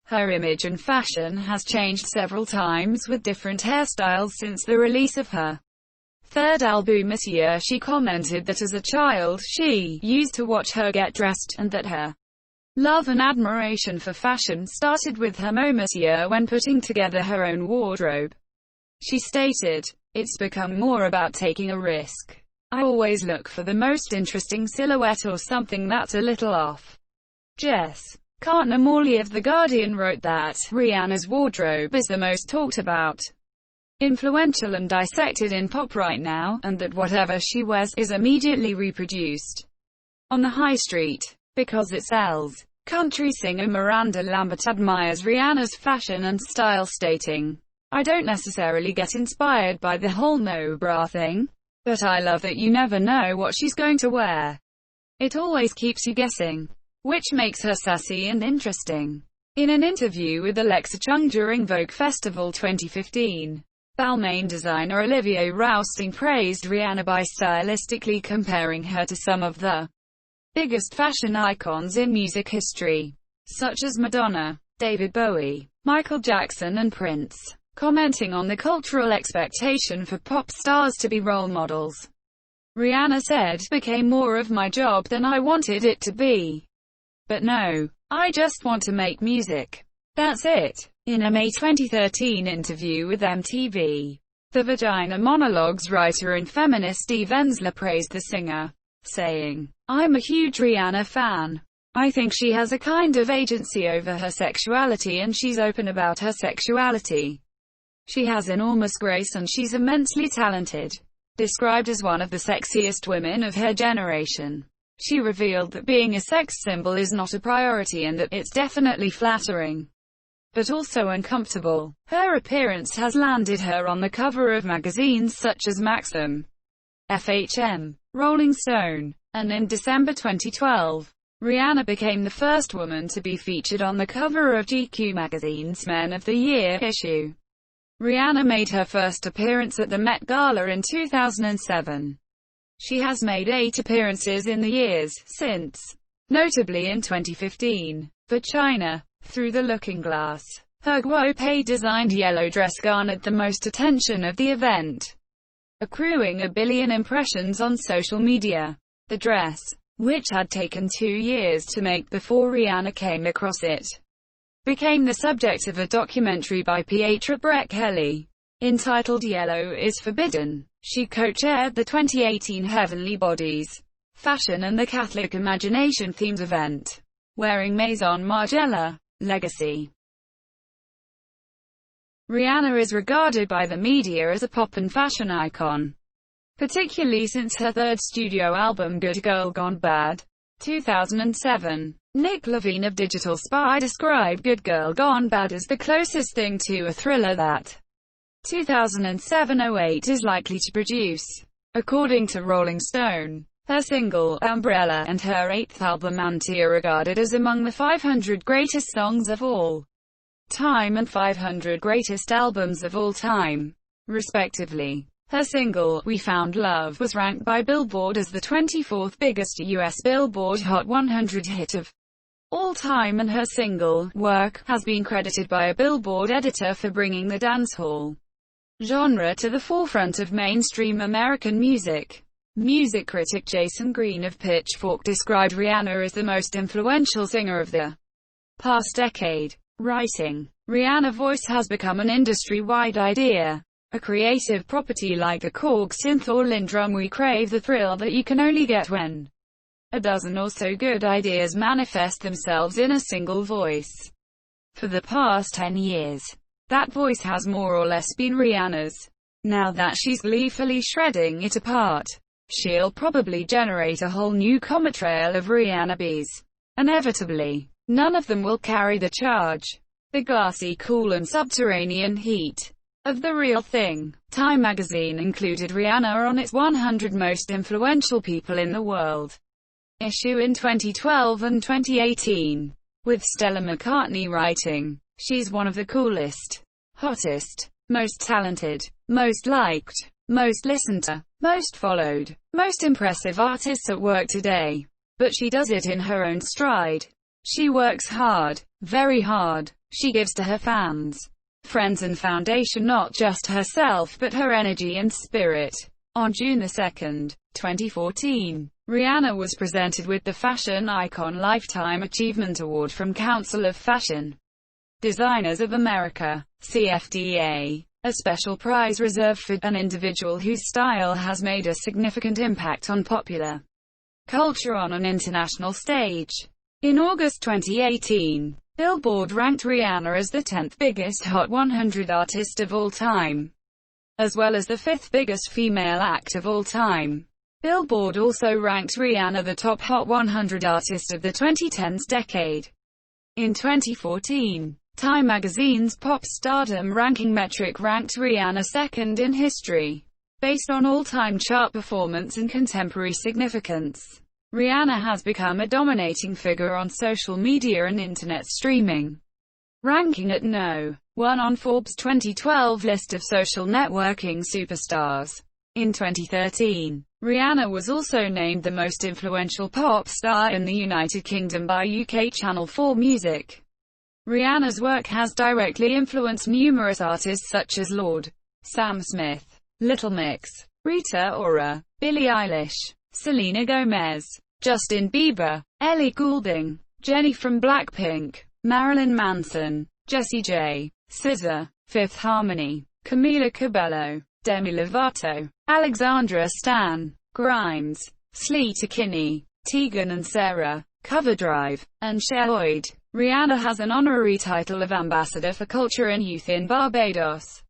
Her image and fashion has changed several times with different hairstyles since the release of her third album this year. She commented that as a child, she used to watch her get dressed, and that her love and admiration for fashion started with her moment year when putting together her own wardrobe. She stated, it's become more about taking a risk. I always look for the most interesting silhouette or something that's a little off. Jess Cartner-Morley of The Guardian wrote that Rihanna's wardrobe is the most talked about, influential and dissected in pop right now, and that whatever she wears is immediately reproduced on the high street, because it sells. Country singer Miranda Lambert admires Rihanna's fashion and style, stating, I don't necessarily get inspired by the whole no-bra thing, but I love that you never know what she's going to wear. It always keeps you guessing, which makes her sassy and interesting. In an interview with Alexa Chung during Vogue Festival 2015, Balmain designer Olivier Rousteing praised Rihanna by stylistically comparing her to some of the biggest fashion icons in music history, such as Madonna, David Bowie, Michael Jackson and Prince, commenting on the cultural expectation for pop stars to be role models. Rihanna said, became more of my job than I wanted it to be. But no, I just want to make music. That's it. In a May 2013 interview with MTV, the Vagina Monologues writer and feminist Eve Ensler praised the singer, saying, "I'm a huge Rihanna fan. I think she has a kind of agency over her sexuality and she's open about her sexuality. She has enormous grace and she's immensely talented." Described as one of the sexiest women of her generation, she revealed that being a sex symbol is not a priority and that it's definitely flattering, but also uncomfortable. Her appearance has landed her on the cover of magazines such as Maxim, FHM, Rolling Stone, and in December 2012, Rihanna became the first woman to be featured on the cover of GQ magazine's Men of the Year issue. Rihanna made her first appearance at the Met Gala in 2007. She has made 8 appearances in the years since, notably in 2015, for China, Through the Looking Glass. Her Guo-Pei-designed yellow dress garnered the most attention of the event, accruing 1 billion impressions on social media. The dress, which had taken 2 years to make before Rihanna came across it, became the subject of a documentary by Pietra Brechelli, entitled Yellow is Forbidden. She co-chaired the 2018 Heavenly Bodies, Fashion and the Catholic Imagination themed event, wearing Maison Margiela legacy. Rihanna is regarded by the media as a pop and fashion icon, particularly since her third studio album Good Girl Gone Bad, 2007. Nick Levine of Digital Spy described Good Girl Gone Bad as the closest thing to a thriller that 2007-08 is likely to produce. According to Rolling Stone, her single, Umbrella, and her 8th album, Anti, are regarded as among the 500 greatest songs of all time and 500 greatest albums of all time, respectively. Her single, We Found Love, was ranked by Billboard as the 24th biggest U.S. Billboard Hot 100 hit of all time, and her single, Work, has been credited by a Billboard editor for bringing the dancehall genre to the forefront of mainstream American music. Music critic Jason Green of Pitchfork described Rihanna as the most influential singer of the past decade, writing, "Rihanna's voice has become an industry-wide idea. A creative property like a Korg synth or Lindrum. We crave the thrill that you can only get when a dozen or so good ideas manifest themselves in a single voice." For the past 10 years, that voice has more or less been Rihanna's. Now that she's gleefully shredding it apart, she'll probably generate a whole new comet trail of Rihanna bees. Inevitably, none of them will carry the charge, the glassy, cool and subterranean heat of the real thing. Time magazine included Rihanna on its 100 most influential people in the world issue in 2012 and 2018, with Stella McCartney writing, "She's one of the coolest, hottest, most talented, most liked, most listened to, most followed, most impressive artists at work today. But she does it in her own stride. She works hard, very hard. She gives to her fans, friends and foundation not just herself but her energy and spirit." On June 2, 2014, Rihanna was presented with the Fashion Icon Lifetime Achievement Award from Council of Fashion Designers of America, CFDA, a special prize reserved for an individual whose style has made a significant impact on popular culture on an international stage. In August 2018, Billboard ranked Rihanna as the 10th biggest Hot 100 artist of all time, as well as the 5th biggest female act of all time. Billboard also ranked Rihanna the top Hot 100 artist of the 2010s decade. In 2014, Time magazine's pop stardom ranking metric ranked Rihanna second in history, based on all-time chart performance and contemporary significance. Rihanna has become a dominating figure on social media and internet streaming, ranking at No. 1 on Forbes' 2012 list of social networking superstars. In 2013, Rihanna was also named the most influential pop star in the United Kingdom by UK Channel 4 Music. Rihanna's work has directly influenced numerous artists such as Lorde, Sam Smith, Little Mix, Rita Ora, Billie Eilish, Selena Gomez, Justin Bieber, Ellie Goulding, Jennie from Blackpink, Marilyn Manson, Jessie J, SZA, Fifth Harmony, Camila Cabello, Demi Lovato, Alexandra Stan, Grimes, Sleater Kinney, Tegan and Sarah, Cover Drive, and Cher Lloyd. Rihanna has an honorary title of Ambassador for Culture and Youth in Barbados.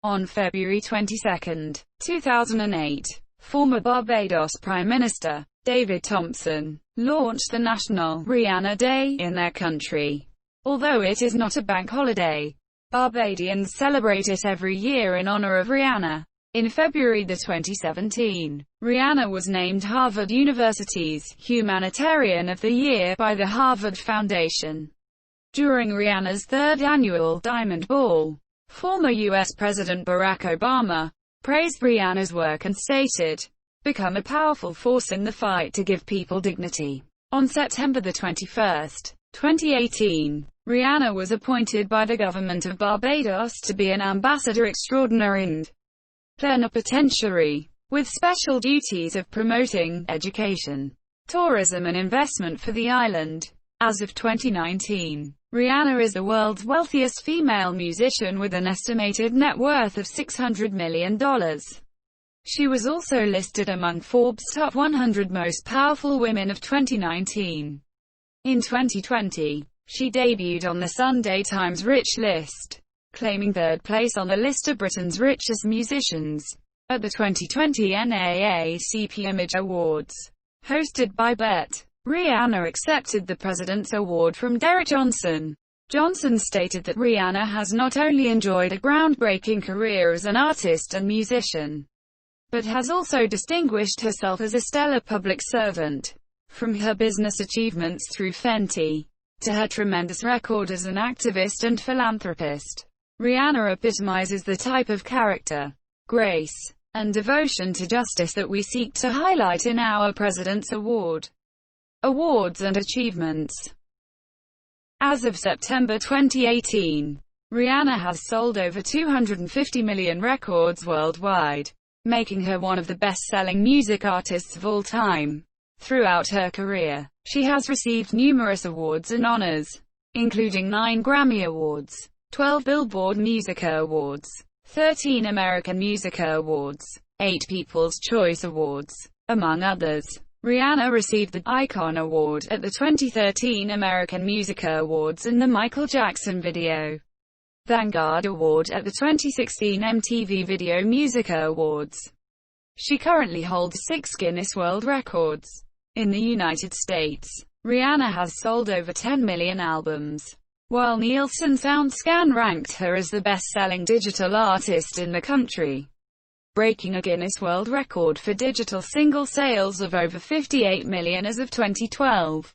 On February 22, 2008, former Barbados Prime Minister, David Thompson, launched the National Rihanna Day in their country. Although it is not a bank holiday, Barbadians celebrate it every year in honor of Rihanna. In February 2017, Rihanna was named Harvard University's Humanitarian of the Year by the Harvard Foundation. During Rihanna's third annual Diamond Ball, former U.S. President Barack Obama praised Rihanna's work and stated, "Become a powerful force in the fight to give people dignity." On September 21, 2018, Rihanna was appointed by the government of Barbados to be an ambassador extraordinary and plenipotentiary, with special duties of promoting education, tourism and investment for the island. As of 2019, Rihanna is the world's wealthiest female musician with an estimated net worth of $600 million. She was also listed among Forbes' top 100 most powerful women of 2019. In 2020, she debuted on the Sunday Times Rich list, claiming third place on the list of Britain's richest musicians. At the 2020 NAACP Image Awards, hosted by BET, Rihanna accepted the President's Award from Derek Johnson. Johnson stated that Rihanna has not only enjoyed a groundbreaking career as an artist and musician, but has also distinguished herself as a stellar public servant. From her business achievements through Fenty, to her tremendous record as an activist and philanthropist, Rihanna epitomizes the type of character, grace, and devotion to justice that we seek to highlight in our President's Awards and achievements. As of September 2018, Rihanna has sold over 250 million records worldwide, making her one of the best-selling music artists of all time. Throughout her career, she has received numerous awards and honors, including 9 Grammy Awards, 12 Billboard Music Awards, 13 American Music Awards, 8 People's Choice Awards, among others. Rihanna received the Icon Award at the 2013 American Music Awards and the Michael Jackson Video Vanguard Award at the 2016 MTV Video Music Awards. She currently holds 6 Guinness World Records. In the United States, Rihanna has sold over 10 million albums, while Nielsen SoundScan ranked her as the best-selling digital artist in the country, breaking a Guinness World Record for digital single sales of over 58 million as of 2012.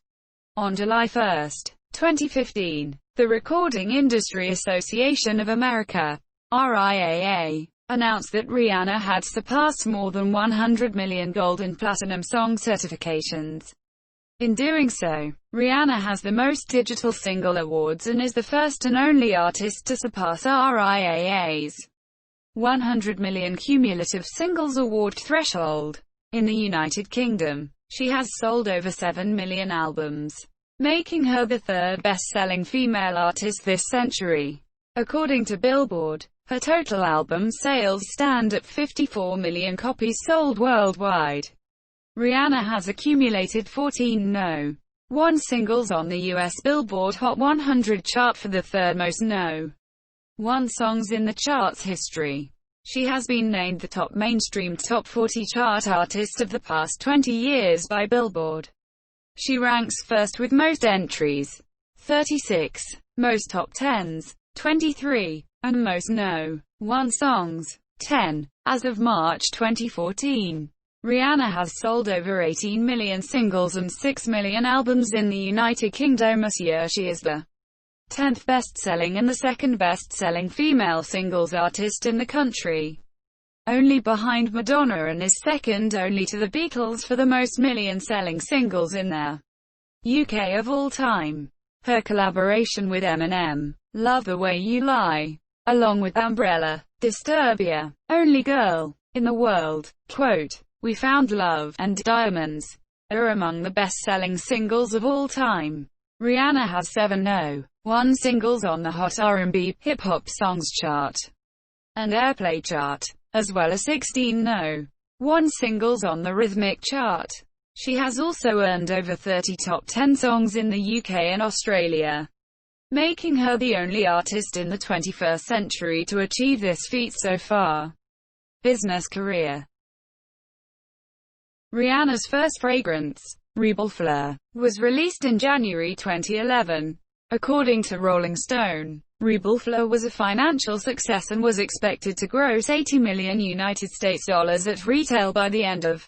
On July 1, 2015, the Recording Industry Association of America, RIAA, announced that Rihanna had surpassed more than 100 million gold and platinum song certifications. In doing so, Rihanna has the most digital single awards and is the first and only artist to surpass RIAA's 100 million cumulative singles award threshold. In the United Kingdom, she has sold over 7 million albums, making her the third best-selling female artist this century. According to Billboard, her total album sales stand at 54 million copies sold worldwide. Rihanna has accumulated 14 No. 1 singles on the US Billboard Hot 100 chart for the third most No. 1 songs in the chart's history. She has been named the top mainstream top 40 chart artist of the past 20 years by Billboard. She ranks first with most entries, 36, most top 10s, 23, and most No. 1 songs, 10. As of March 2014, Rihanna has sold over 18 million singles and 6 million albums in the United Kingdom. This year she is the 10th best-selling and the second best-selling female singles artist in the country, only behind Madonna, and is second only to the Beatles for the most million-selling singles in their UK of all time. Her collaboration with Eminem, Love the Way You Lie, along with Umbrella, Disturbia, Only Girl in the World, quote, We Found Love, and Diamonds, are among the best-selling singles of all time. Rihanna has 7 No. 1 singles on the Hot R&B Hip-Hop Songs chart and Airplay chart, as well as 16 No. 1 singles on the Rhythmic chart. She has also earned over 30 top 10 songs in the UK and Australia, making her the only artist in the 21st century to achieve this feat so far. Business career. Rihanna's first fragrance, Rebel Fleur, was released in January 2011. According to Rolling Stone, Rebel Fleur was a financial success and was expected to gross $80 million at retail by the end of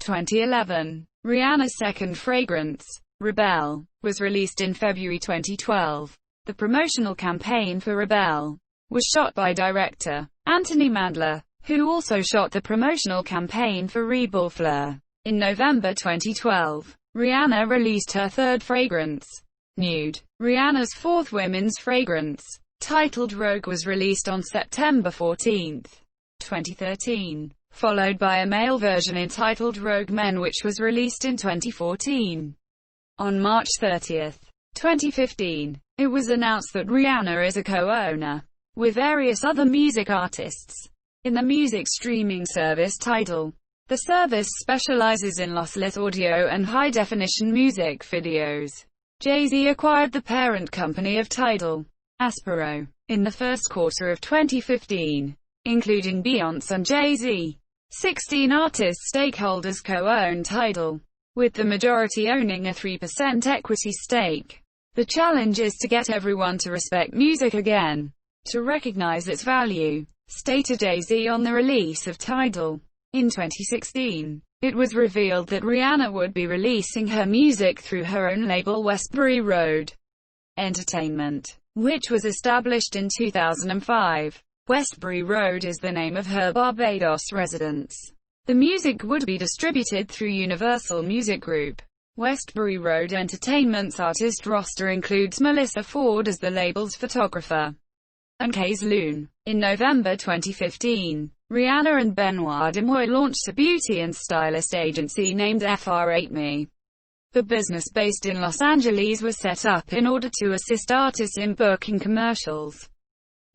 2011. Rihanna's second fragrance, Rebel, was released in February 2012. The promotional campaign for Rebel was shot by director Anthony Mandler, who also shot the promotional campaign for Rebel Fleur. In November 2012, Rihanna released her third fragrance, Nude. Rihanna's fourth women's fragrance, titled Rogue, was released on September 14, 2013, followed by a male version entitled Rogue Men, which was released in 2014. On March 30, 2015, it was announced that Rihanna is a co-owner with various other music artists in the music streaming service Tidal. The service specializes in lossless audio and high-definition music videos. Jay-Z acquired the parent company of Tidal, Aspiro, in the first quarter of 2015, including Beyoncé and Jay-Z. 16 artist stakeholders co-own Tidal, with the majority owning a 3% equity stake. The challenge is to get everyone to respect music again, to recognize its value, stated Jay-Z on the release of Tidal. In 2016, it was revealed that Rihanna would be releasing her music through her own label Westbury Road Entertainment, which was established in 2005. Westbury Road is the name of her Barbados residence. The music would be distributed through Universal Music Group. Westbury Road Entertainment's artist roster includes Melissa Ford as the label's photographer and Kaze Loon. In November 2015, Rihanna and Benoit Demoy launched a beauty and stylist agency named FR8Me. The business, based in Los Angeles, was set up in order to assist artists in booking commercials,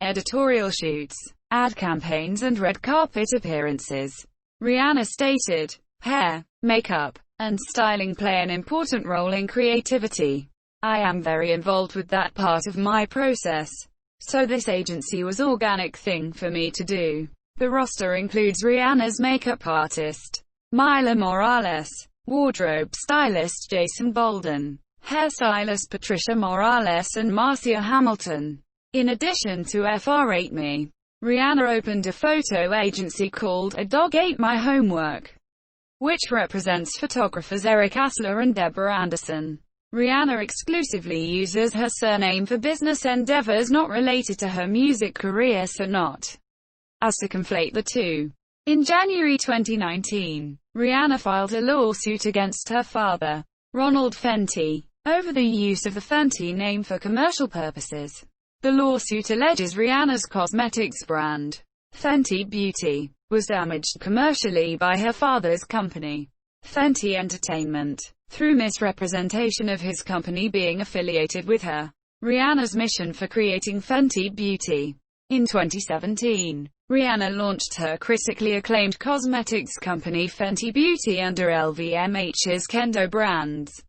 editorial shoots, ad campaigns and red carpet appearances. Rihanna stated, "Hair, makeup, and styling play an important role in creativity. I am very involved with that part of my process. So this agency was an organic thing for me to do." The roster includes Rihanna's makeup artist, Myla Morales, wardrobe stylist Jason Bolden, hairstylist Patricia Morales and Marcia Hamilton. In addition to FR8Me, Rihanna opened a photo agency called A Dog Ate My Homework, which represents photographers Eric Asler and Deborah Anderson. Rihanna exclusively uses her surname for business endeavors not related to her music career, so not as to conflate the two. In January 2019, Rihanna filed a lawsuit against her father, Ronald Fenty, over the use of the Fenty name for commercial purposes. The lawsuit alleges Rihanna's cosmetics brand, Fenty Beauty, was damaged commercially by her father's company, Fenty Entertainment, through misrepresentation of his company being affiliated with her. Rihanna's mission for creating Fenty Beauty. In 2017, Rihanna launched her critically acclaimed cosmetics company Fenty Beauty under LVMH's Kendo brands.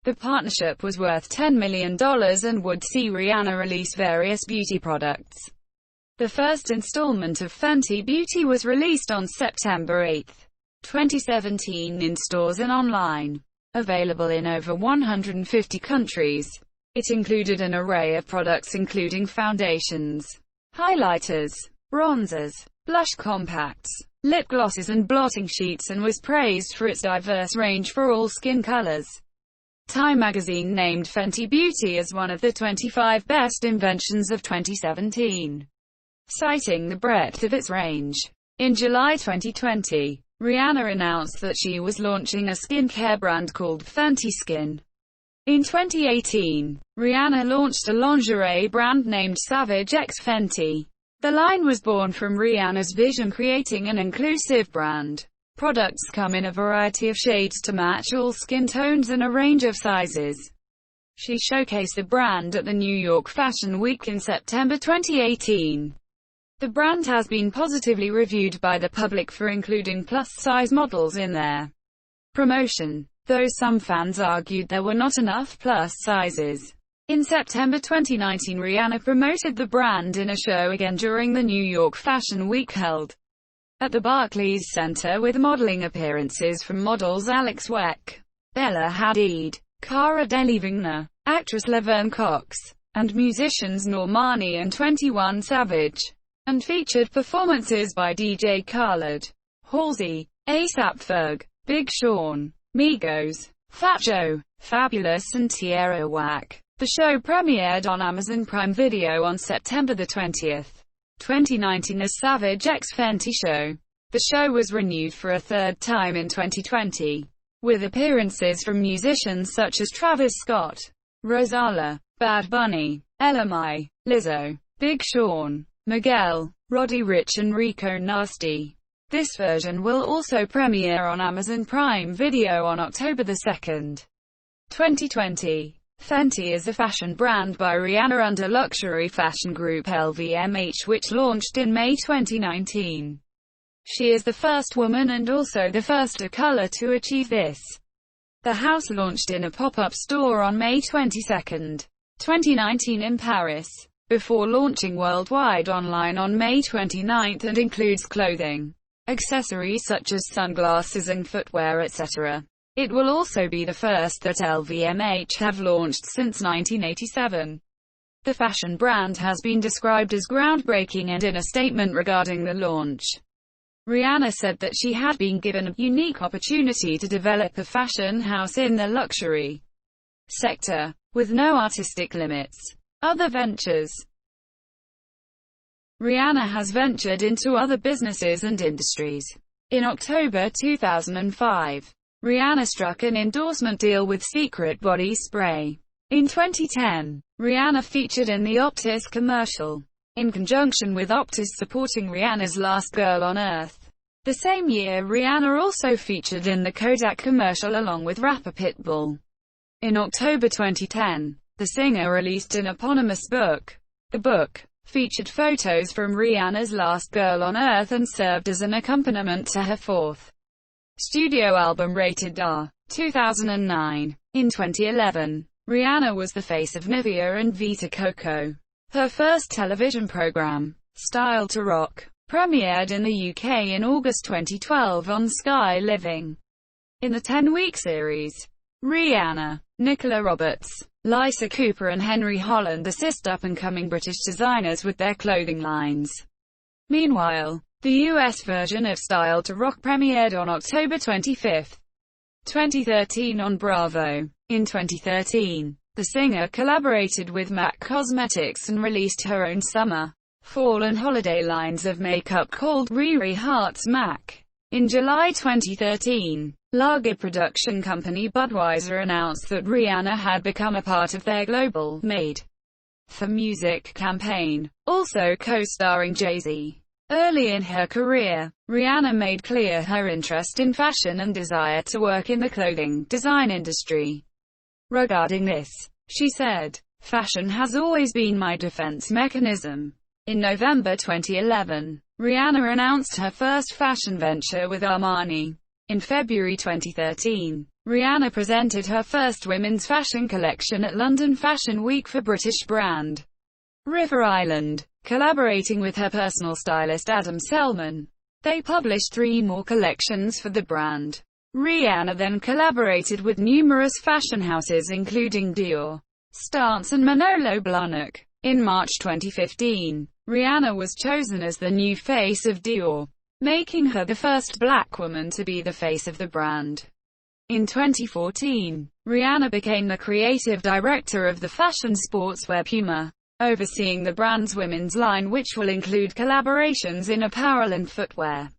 The partnership was worth $10 million and would see Rihanna release various beauty products. The first installment of Fenty Beauty was released on September 8, 2017 in stores and online. Available in over 150 countries. It included an array of products including foundations, highlighters, bronzers, blush compacts, lip glosses and blotting sheets, and was praised for its diverse range for all skin colors. Time magazine named Fenty Beauty as one of the 25 best inventions of 2017, citing the breadth of its range. In July 2020, Rihanna announced that she was launching a skincare brand called Fenty Skin. In 2018, Rihanna launched a lingerie brand named Savage X Fenty. The line was born from Rihanna's vision creating an inclusive brand. Products come in a variety of shades to match all skin tones and a range of sizes. She showcased the brand at the New York Fashion Week in September 2018. The brand has been positively reviewed by the public for including plus-size models in their promotion, though some fans argued there were not enough plus sizes. In September 2019, Rihanna promoted the brand in a show again during the New York Fashion Week held at the Barclays Center with modeling appearances from models Alex Weck, Bella Hadid, Cara Delevingne, actress Laverne Cox, and musicians Normani and 21 Savage, and featured performances by DJ Khaled, Halsey, A$AP Ferg, Big Sean, Migos, Fat Joe, Fabulous and Tierra Whack. The show premiered on Amazon Prime Video on September 20, 2019 as Savage X Fenty Show. The show was renewed for a third time in 2020, with appearances from musicians such as Travis Scott, Rosalía, Bad Bunny, LMI, Lizzo, Big Sean, Miguel, Roddy Ricch and Rico Nasty. This version will also premiere on Amazon Prime Video on October 2, 2020. Fenty is a fashion brand by Rihanna under luxury fashion group LVMH, which launched in May 2019. She is the first woman and also the first of color to achieve this. The house launched in a pop-up store on May 22, 2019 in Paris, before launching worldwide online on May 29 and includes clothing, accessories such as sunglasses and footwear, etc. It will also be the first that LVMH have launched since 1987. The fashion brand has been described as groundbreaking, and in a statement regarding the launch, Rihanna said that she had been given a unique opportunity to develop a fashion house in the luxury sector, with no artistic limits. Other ventures. Rihanna has ventured into other businesses and industries. In October 2005, Rihanna struck an endorsement deal with Secret Body Spray. In 2010, Rihanna featured in the Optus commercial, in conjunction with Optus supporting Rihanna's Last Girl on Earth. The same year, Rihanna also featured in the Kodak commercial along with rapper Pitbull. In October 2010, the singer released an eponymous book. The book featured photos from Rihanna's Last Girl on Earth and served as an accompaniment to her fourth studio album Rated R. 2009. In 2011, Rihanna was the face of Nivea and Vita Coco. Her first television program, Style to Rock, premiered in the UK in August 2012 on Sky Living. In the 10-week series, Rihanna, Nicola Roberts, Lisa Cooper and Henry Holland assist up-and-coming British designers with their clothing lines. Meanwhile, the US version of Style to Rock premiered on October 25, 2013 on Bravo. In 2013, the singer collaborated with MAC Cosmetics and released her own summer, fall and holiday lines of makeup called Riri Hearts MAC. In July 2013, lager production company Budweiser announced that Rihanna had become a part of their global Made for Music campaign, also co-starring Jay-Z. Early in her career, Rihanna made clear her interest in fashion and desire to work in the clothing design industry. Regarding this, she said, "Fashion has always been my defense mechanism." In November 2011, Rihanna announced her first fashion venture with Armani. In February 2013, Rihanna presented her first women's fashion collection at London Fashion Week for British brand River Island, collaborating with her personal stylist Adam Selman. They published 3 more collections for the brand. Rihanna then collaborated with numerous fashion houses including Dior, Stance and Manolo Blahnik. In March 2015, Rihanna was chosen as the new face of Dior, making her the first black woman to be the face of the brand. In 2014, Rihanna became the creative director of the fashion sportswear Puma, overseeing the brand's women's line, which will include collaborations in apparel and footwear.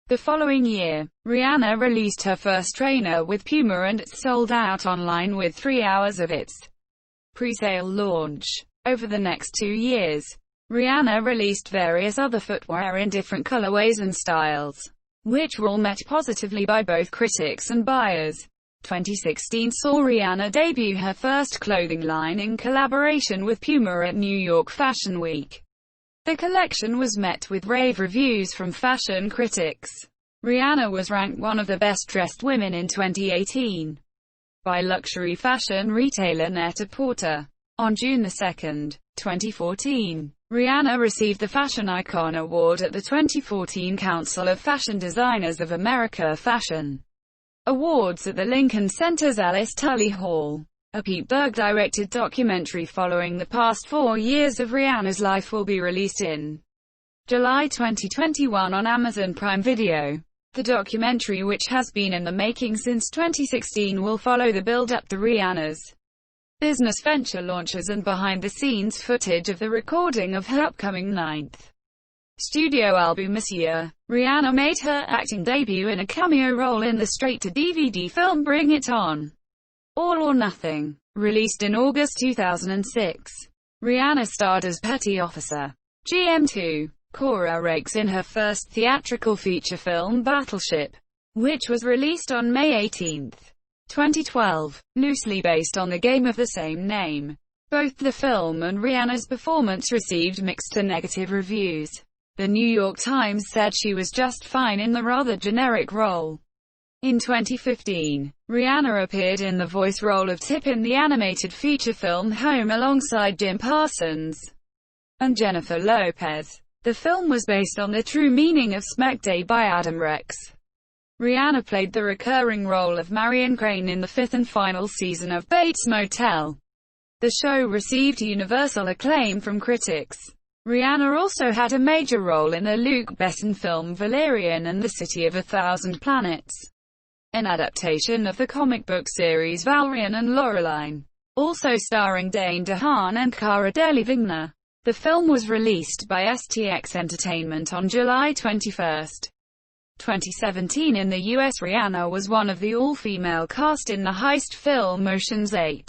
The following year, Rihanna released her first trainer with Puma and it sold out online with 3 hours of its pre-sale launch. Over the next 2 years, Rihanna released various other footwear in different colorways and styles, which were all met positively by both critics and buyers. 2016 saw Rihanna debut her first clothing line in collaboration with Puma at New York Fashion Week. The collection was met with rave reviews from fashion critics. Rihanna was ranked one of the best-dressed women in 2018 by luxury fashion retailer Net-a-Porter. On June 2, 2014, Rihanna received the Fashion Icon Award at the 2014 Council of Fashion Designers of America Fashion Awards at the Lincoln Center's Alice Tully Hall. A Pete Berg-directed documentary following the past 4 years of Rihanna's life will be released in July 2021 on Amazon Prime Video. The documentary, which has been in the making since 2016, will follow the build-up to Rihanna's business venture launches and behind-the-scenes footage of the recording of her upcoming 9th studio album this year. Rihanna made her acting debut in a cameo role in the straight-to-DVD film Bring It On! All or Nothing, released in August 2006. Rihanna starred as Petty Officer GM2 Cora Rakes in her first theatrical feature film Battleship, which was released on May 18, 2012, loosely based on the game of the same name. Both the film and Rihanna's performance received mixed to negative reviews. The New York Times said she was just fine in the rather generic role. In 2015, Rihanna appeared in the voice role of Tip in the animated feature film Home alongside Jim Parsons and Jennifer Lopez. The film was based on The True Meaning of Smeg Day by Adam Rex. Rihanna played the recurring role of Marion Crane in the 5th and final season of Bates Motel. The show received universal acclaim from critics. Rihanna also had a major role in the Luc Besson film Valerian and the City of a Thousand Planets, an adaptation of the comic book series Valerian and Laureline, also starring Dane DeHaan and Cara Delevingne. The film was released by STX Entertainment on July 21, 2017 in the US. Rihanna was one of the all-female cast in the heist film Ocean's 8,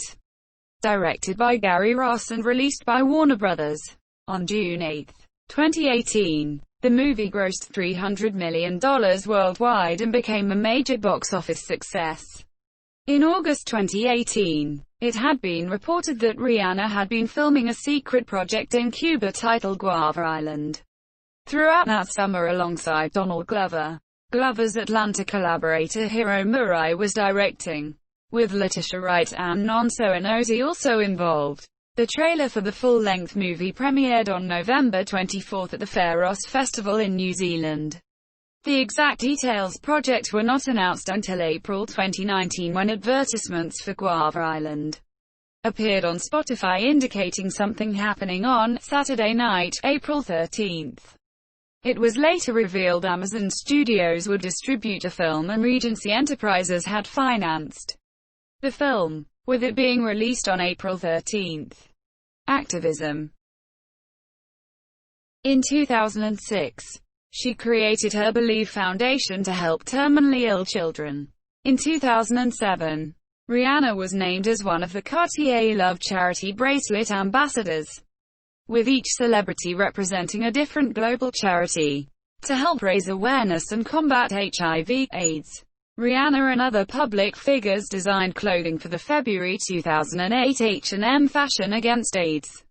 directed by Gary Ross and released by Warner Bros. On June 8, 2018, the movie grossed $300 million worldwide and became a major box office success. In August 2018, it had been reported that Rihanna had been filming a secret project in Cuba titled Guava Island throughout that summer alongside Donald Glover. Glover's Atlanta collaborator Hiro Murai was directing, with Letitia Wright and Nonso Anozie also involved. The trailer for the full-length movie premiered on November 24 at the Pharos Festival in New Zealand. The exact details project were not announced until April 2019 when advertisements for Guava Island appeared on Spotify indicating something happening on Saturday night, April 13. It was later revealed Amazon Studios would distribute the film and Regency Enterprises had financed the film, with it being released on April 13. Activism. In 2006, she created her Believe Foundation to help terminally ill children. In 2007, Rihanna was named as one of the Cartier Love charity bracelet ambassadors, with each celebrity representing a different global charity, to help raise awareness and combat HIV/AIDS. Rihanna and other public figures designed clothing for the February 2008 H&M Fashion Against AIDS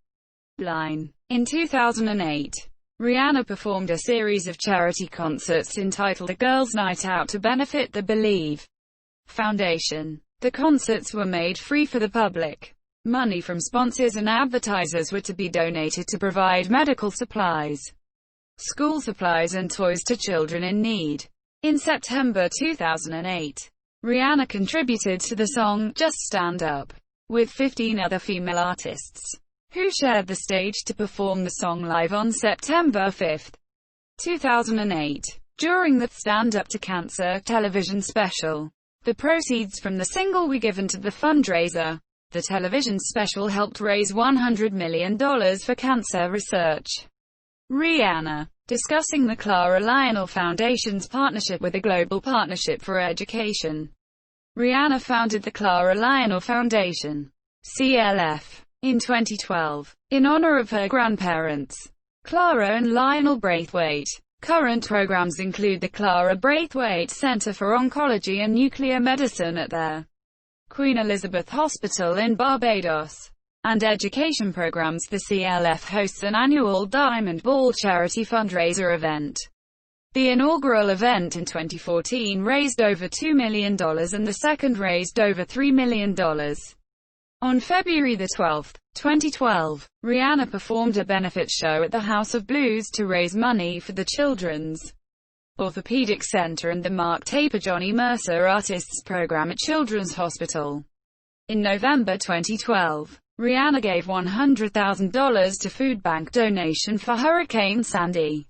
line. In 2008, Rihanna performed a series of charity concerts entitled A Girls' Night Out to benefit the Believe Foundation. The concerts were made free for the public. Money from sponsors and advertisers were to be donated to provide medical supplies, school supplies and toys to children in need. In September 2008, Rihanna contributed to the song Just Stand Up with 15 other female artists, who shared the stage to perform the song live on September 5, 2008, during the Stand Up to Cancer television special. The proceeds from the single were given to the fundraiser. The television special helped raise $100 million for cancer research. Rihanna, discussing the Clara Lionel Foundation's partnership with the Global Partnership for Education. Rihanna founded the Clara Lionel Foundation, CLF, in 2012, in honor of her grandparents, Clara and Lionel Braithwaite. Current programs include the Clara Braithwaite Center for Oncology and Nuclear Medicine at their Queen Elizabeth Hospital in Barbados, and education programs. The CLF hosts an annual Diamond Ball charity fundraiser event. The inaugural event in 2014 raised over $2 million and the second raised over $3 million. On February 12, 2012, Rihanna performed a benefit show at the House of Blues to raise money for the Children's Orthopedic Center and the Mark Taper Johnny Mercer Artists Program at Children's Hospital. In November 2012, Rihanna gave $100,000 to food bank donation for Hurricane Sandy.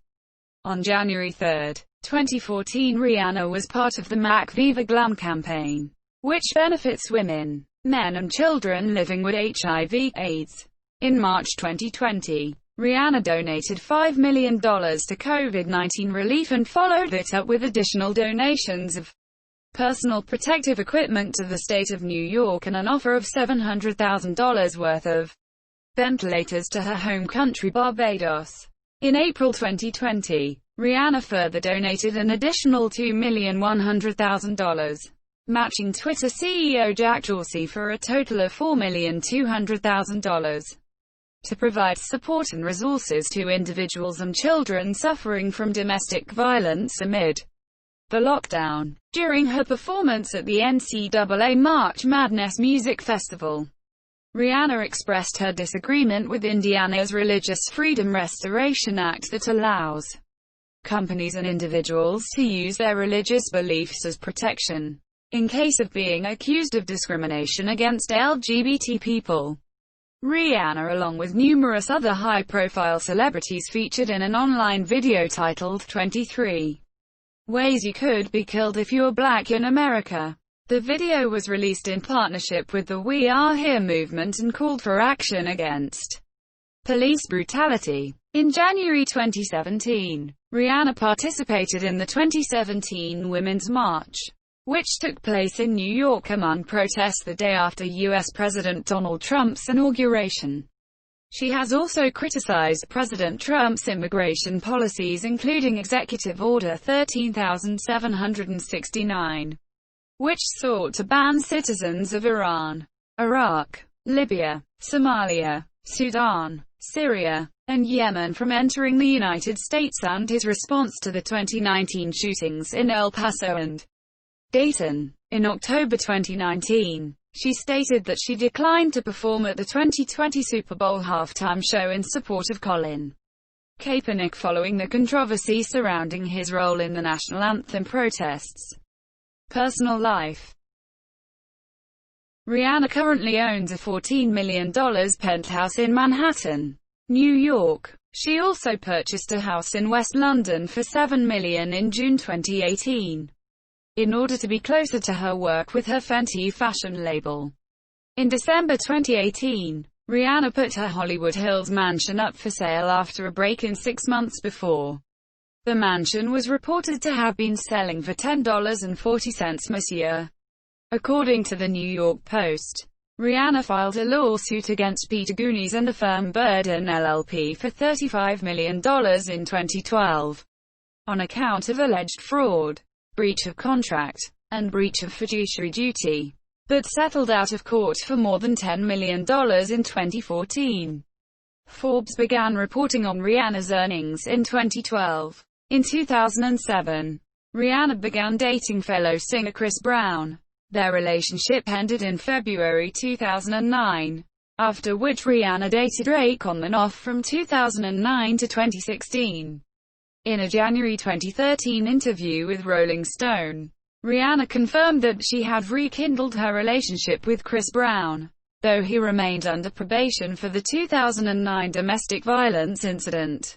On January 3, 2014, Rihanna was part of the Mac Viva Glam campaign, which benefits women, men and children living with HIV/AIDS. In March 2020, Rihanna donated $5 million to COVID-19 relief and followed it up with additional donations of personal protective equipment to the state of New York and an offer of $700,000 worth of ventilators to her home country Barbados. In April 2020, Rihanna further donated an additional $2,100,000, matching Twitter CEO Jack Dorsey for a total of $4,200,000, to provide support and resources to individuals and children suffering from domestic violence amid the lockdown. During her performance at the NCAA March Madness Music Festival, Rihanna expressed her disagreement with Indiana's Religious Freedom Restoration Act that allows companies and individuals to use their religious beliefs as protection in case of being accused of discrimination against LGBT people. Rihanna, along with numerous other high-profile celebrities, featured in an online video titled 23 Ways You Could Be Killed If You're Black in America. The video was released in partnership with the We Are Here movement and called for action against police brutality. In January 2017, Rihanna participated in the 2017 Women's March, which took place in New York among protests the day after U.S. President Donald Trump's inauguration. She has also criticized President Trump's immigration policies, including Executive Order 13769, which sought to ban citizens of Iran, Iraq, Libya, Somalia, Sudan, Syria, and Yemen from entering the United States, and his response to the 2019 shootings in El Paso and Dayton. In October 2019, she stated that she declined to perform at the 2020 Super Bowl halftime show in support of Colin Kaepernick following the controversy surrounding his role in the national anthem protests. Personal life. Rihanna currently owns a $14 million penthouse in Manhattan, New York. She also purchased a house in West London for $7 million in June 2018. In order to be closer to her work with her Fenty fashion label. In December 2018, Rihanna put her Hollywood Hills mansion up for sale after a break-in 6 months before. The mansion was reported to have been selling for $10.40 Monsieur. According to the New York Post, Rihanna filed a lawsuit against Peter Goonies and the firm Burden LLP for $35 million in 2012, on account of alleged fraud, breach of contract, and breach of fiduciary duty, but settled out of court for more than $10 million in 2014. Forbes began reporting on Rihanna's earnings in 2012. In 2007, Rihanna began dating fellow singer Chris Brown. Their relationship ended in February 2009, after which Rihanna dated Drake on and off from 2009 to 2016. In a January 2013 interview with Rolling Stone, Rihanna confirmed that she had rekindled her relationship with Chris Brown, though he remained under probation for the 2009 domestic violence incident.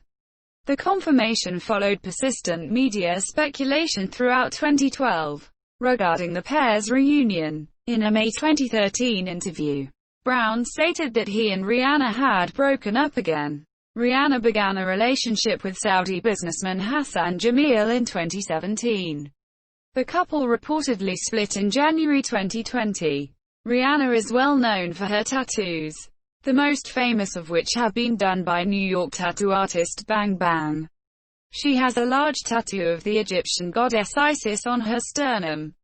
The confirmation followed persistent media speculation throughout 2012 regarding the pair's reunion. In a May 2013 interview, Brown stated that he and Rihanna had broken up again. Rihanna began a relationship with Saudi businessman Hassan Jameel in 2017. The couple reportedly split in January 2020. Rihanna is well known for her tattoos, the most famous of which have been done by New York tattoo artist Bang Bang. She has a large tattoo of the Egyptian goddess Isis on her sternum,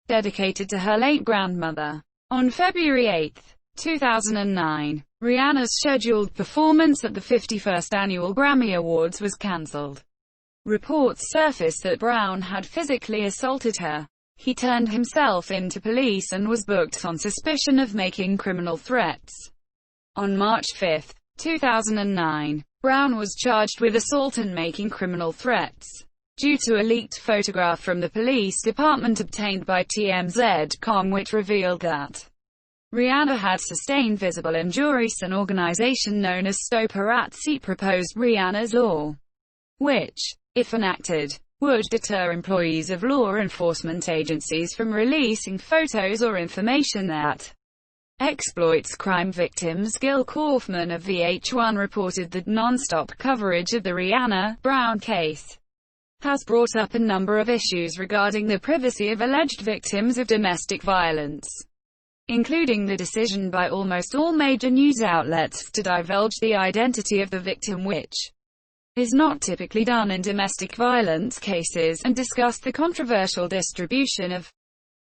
dedicated to her late grandmother. On February 8, 2009, Rihanna's scheduled performance at the 51st Annual Grammy Awards was cancelled. Reports surfaced that Brown had physically assaulted her. He turned himself in to police and was booked on suspicion of making criminal threats. On March 5, 2009, Brown was charged with assault and making criminal threats, due to a leaked photograph from the police department obtained by TMZ.com which revealed that Rihanna had sustained visible injuries. An organization known as Paparazzi proposed Rihanna's law, which, if enacted, would deter employees of law enforcement agencies from releasing photos or information that exploits crime victims. Gil Kaufman of VH1 reported that non-stop coverage of the Rihanna-Brown case has brought up a number of issues regarding the privacy of alleged victims of domestic violence, including the decision by almost all major news outlets to divulge the identity of the victim, which is not typically done in domestic violence cases, and discussed the controversial distribution of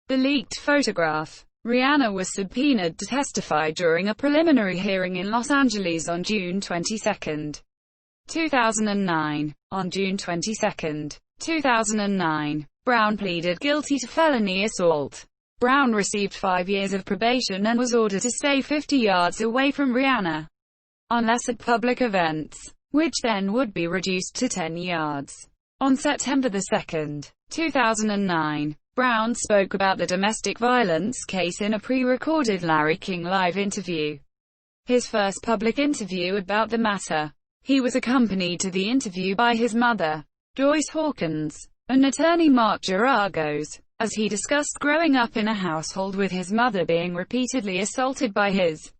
the leaked photograph. Rihanna was subpoenaed to testify during a preliminary hearing in Los Angeles on June 22, 2009. On June 22, 2009, Brown pleaded guilty to felony assault. Brown received 5 years of probation and was ordered to stay 50 yards away from Rihanna, unless at public events, which then would be reduced to 10 yards. On September 2, 2009, Brown spoke about the domestic violence case in a pre-recorded Larry King Live interview, his first public interview about the matter. He was accompanied to the interview by his mother, Joyce Hawkins, and attorney Mark Geragos, as he discussed growing up in a household with his mother being repeatedly assaulted by his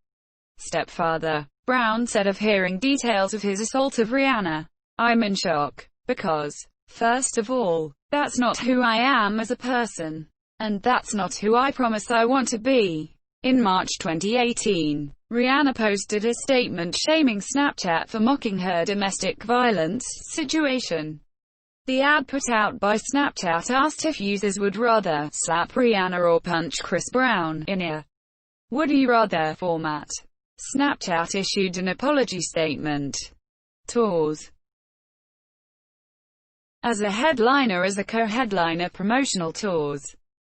stepfather. Brown said of hearing details of his assault of Rihanna, "I'm in shock, because, first of all, that's not who I am as a person. And that's not who I promise I want to be." In March 2018, Rihanna posted a statement shaming Snapchat for mocking her domestic violence situation. The ad put out by Snapchat asked if users would rather slap Rihanna or punch Chris Brown in a "would you rather" format. Snapchat issued an apology statement. Tours. As a headliner. As a co-headliner, promotional tours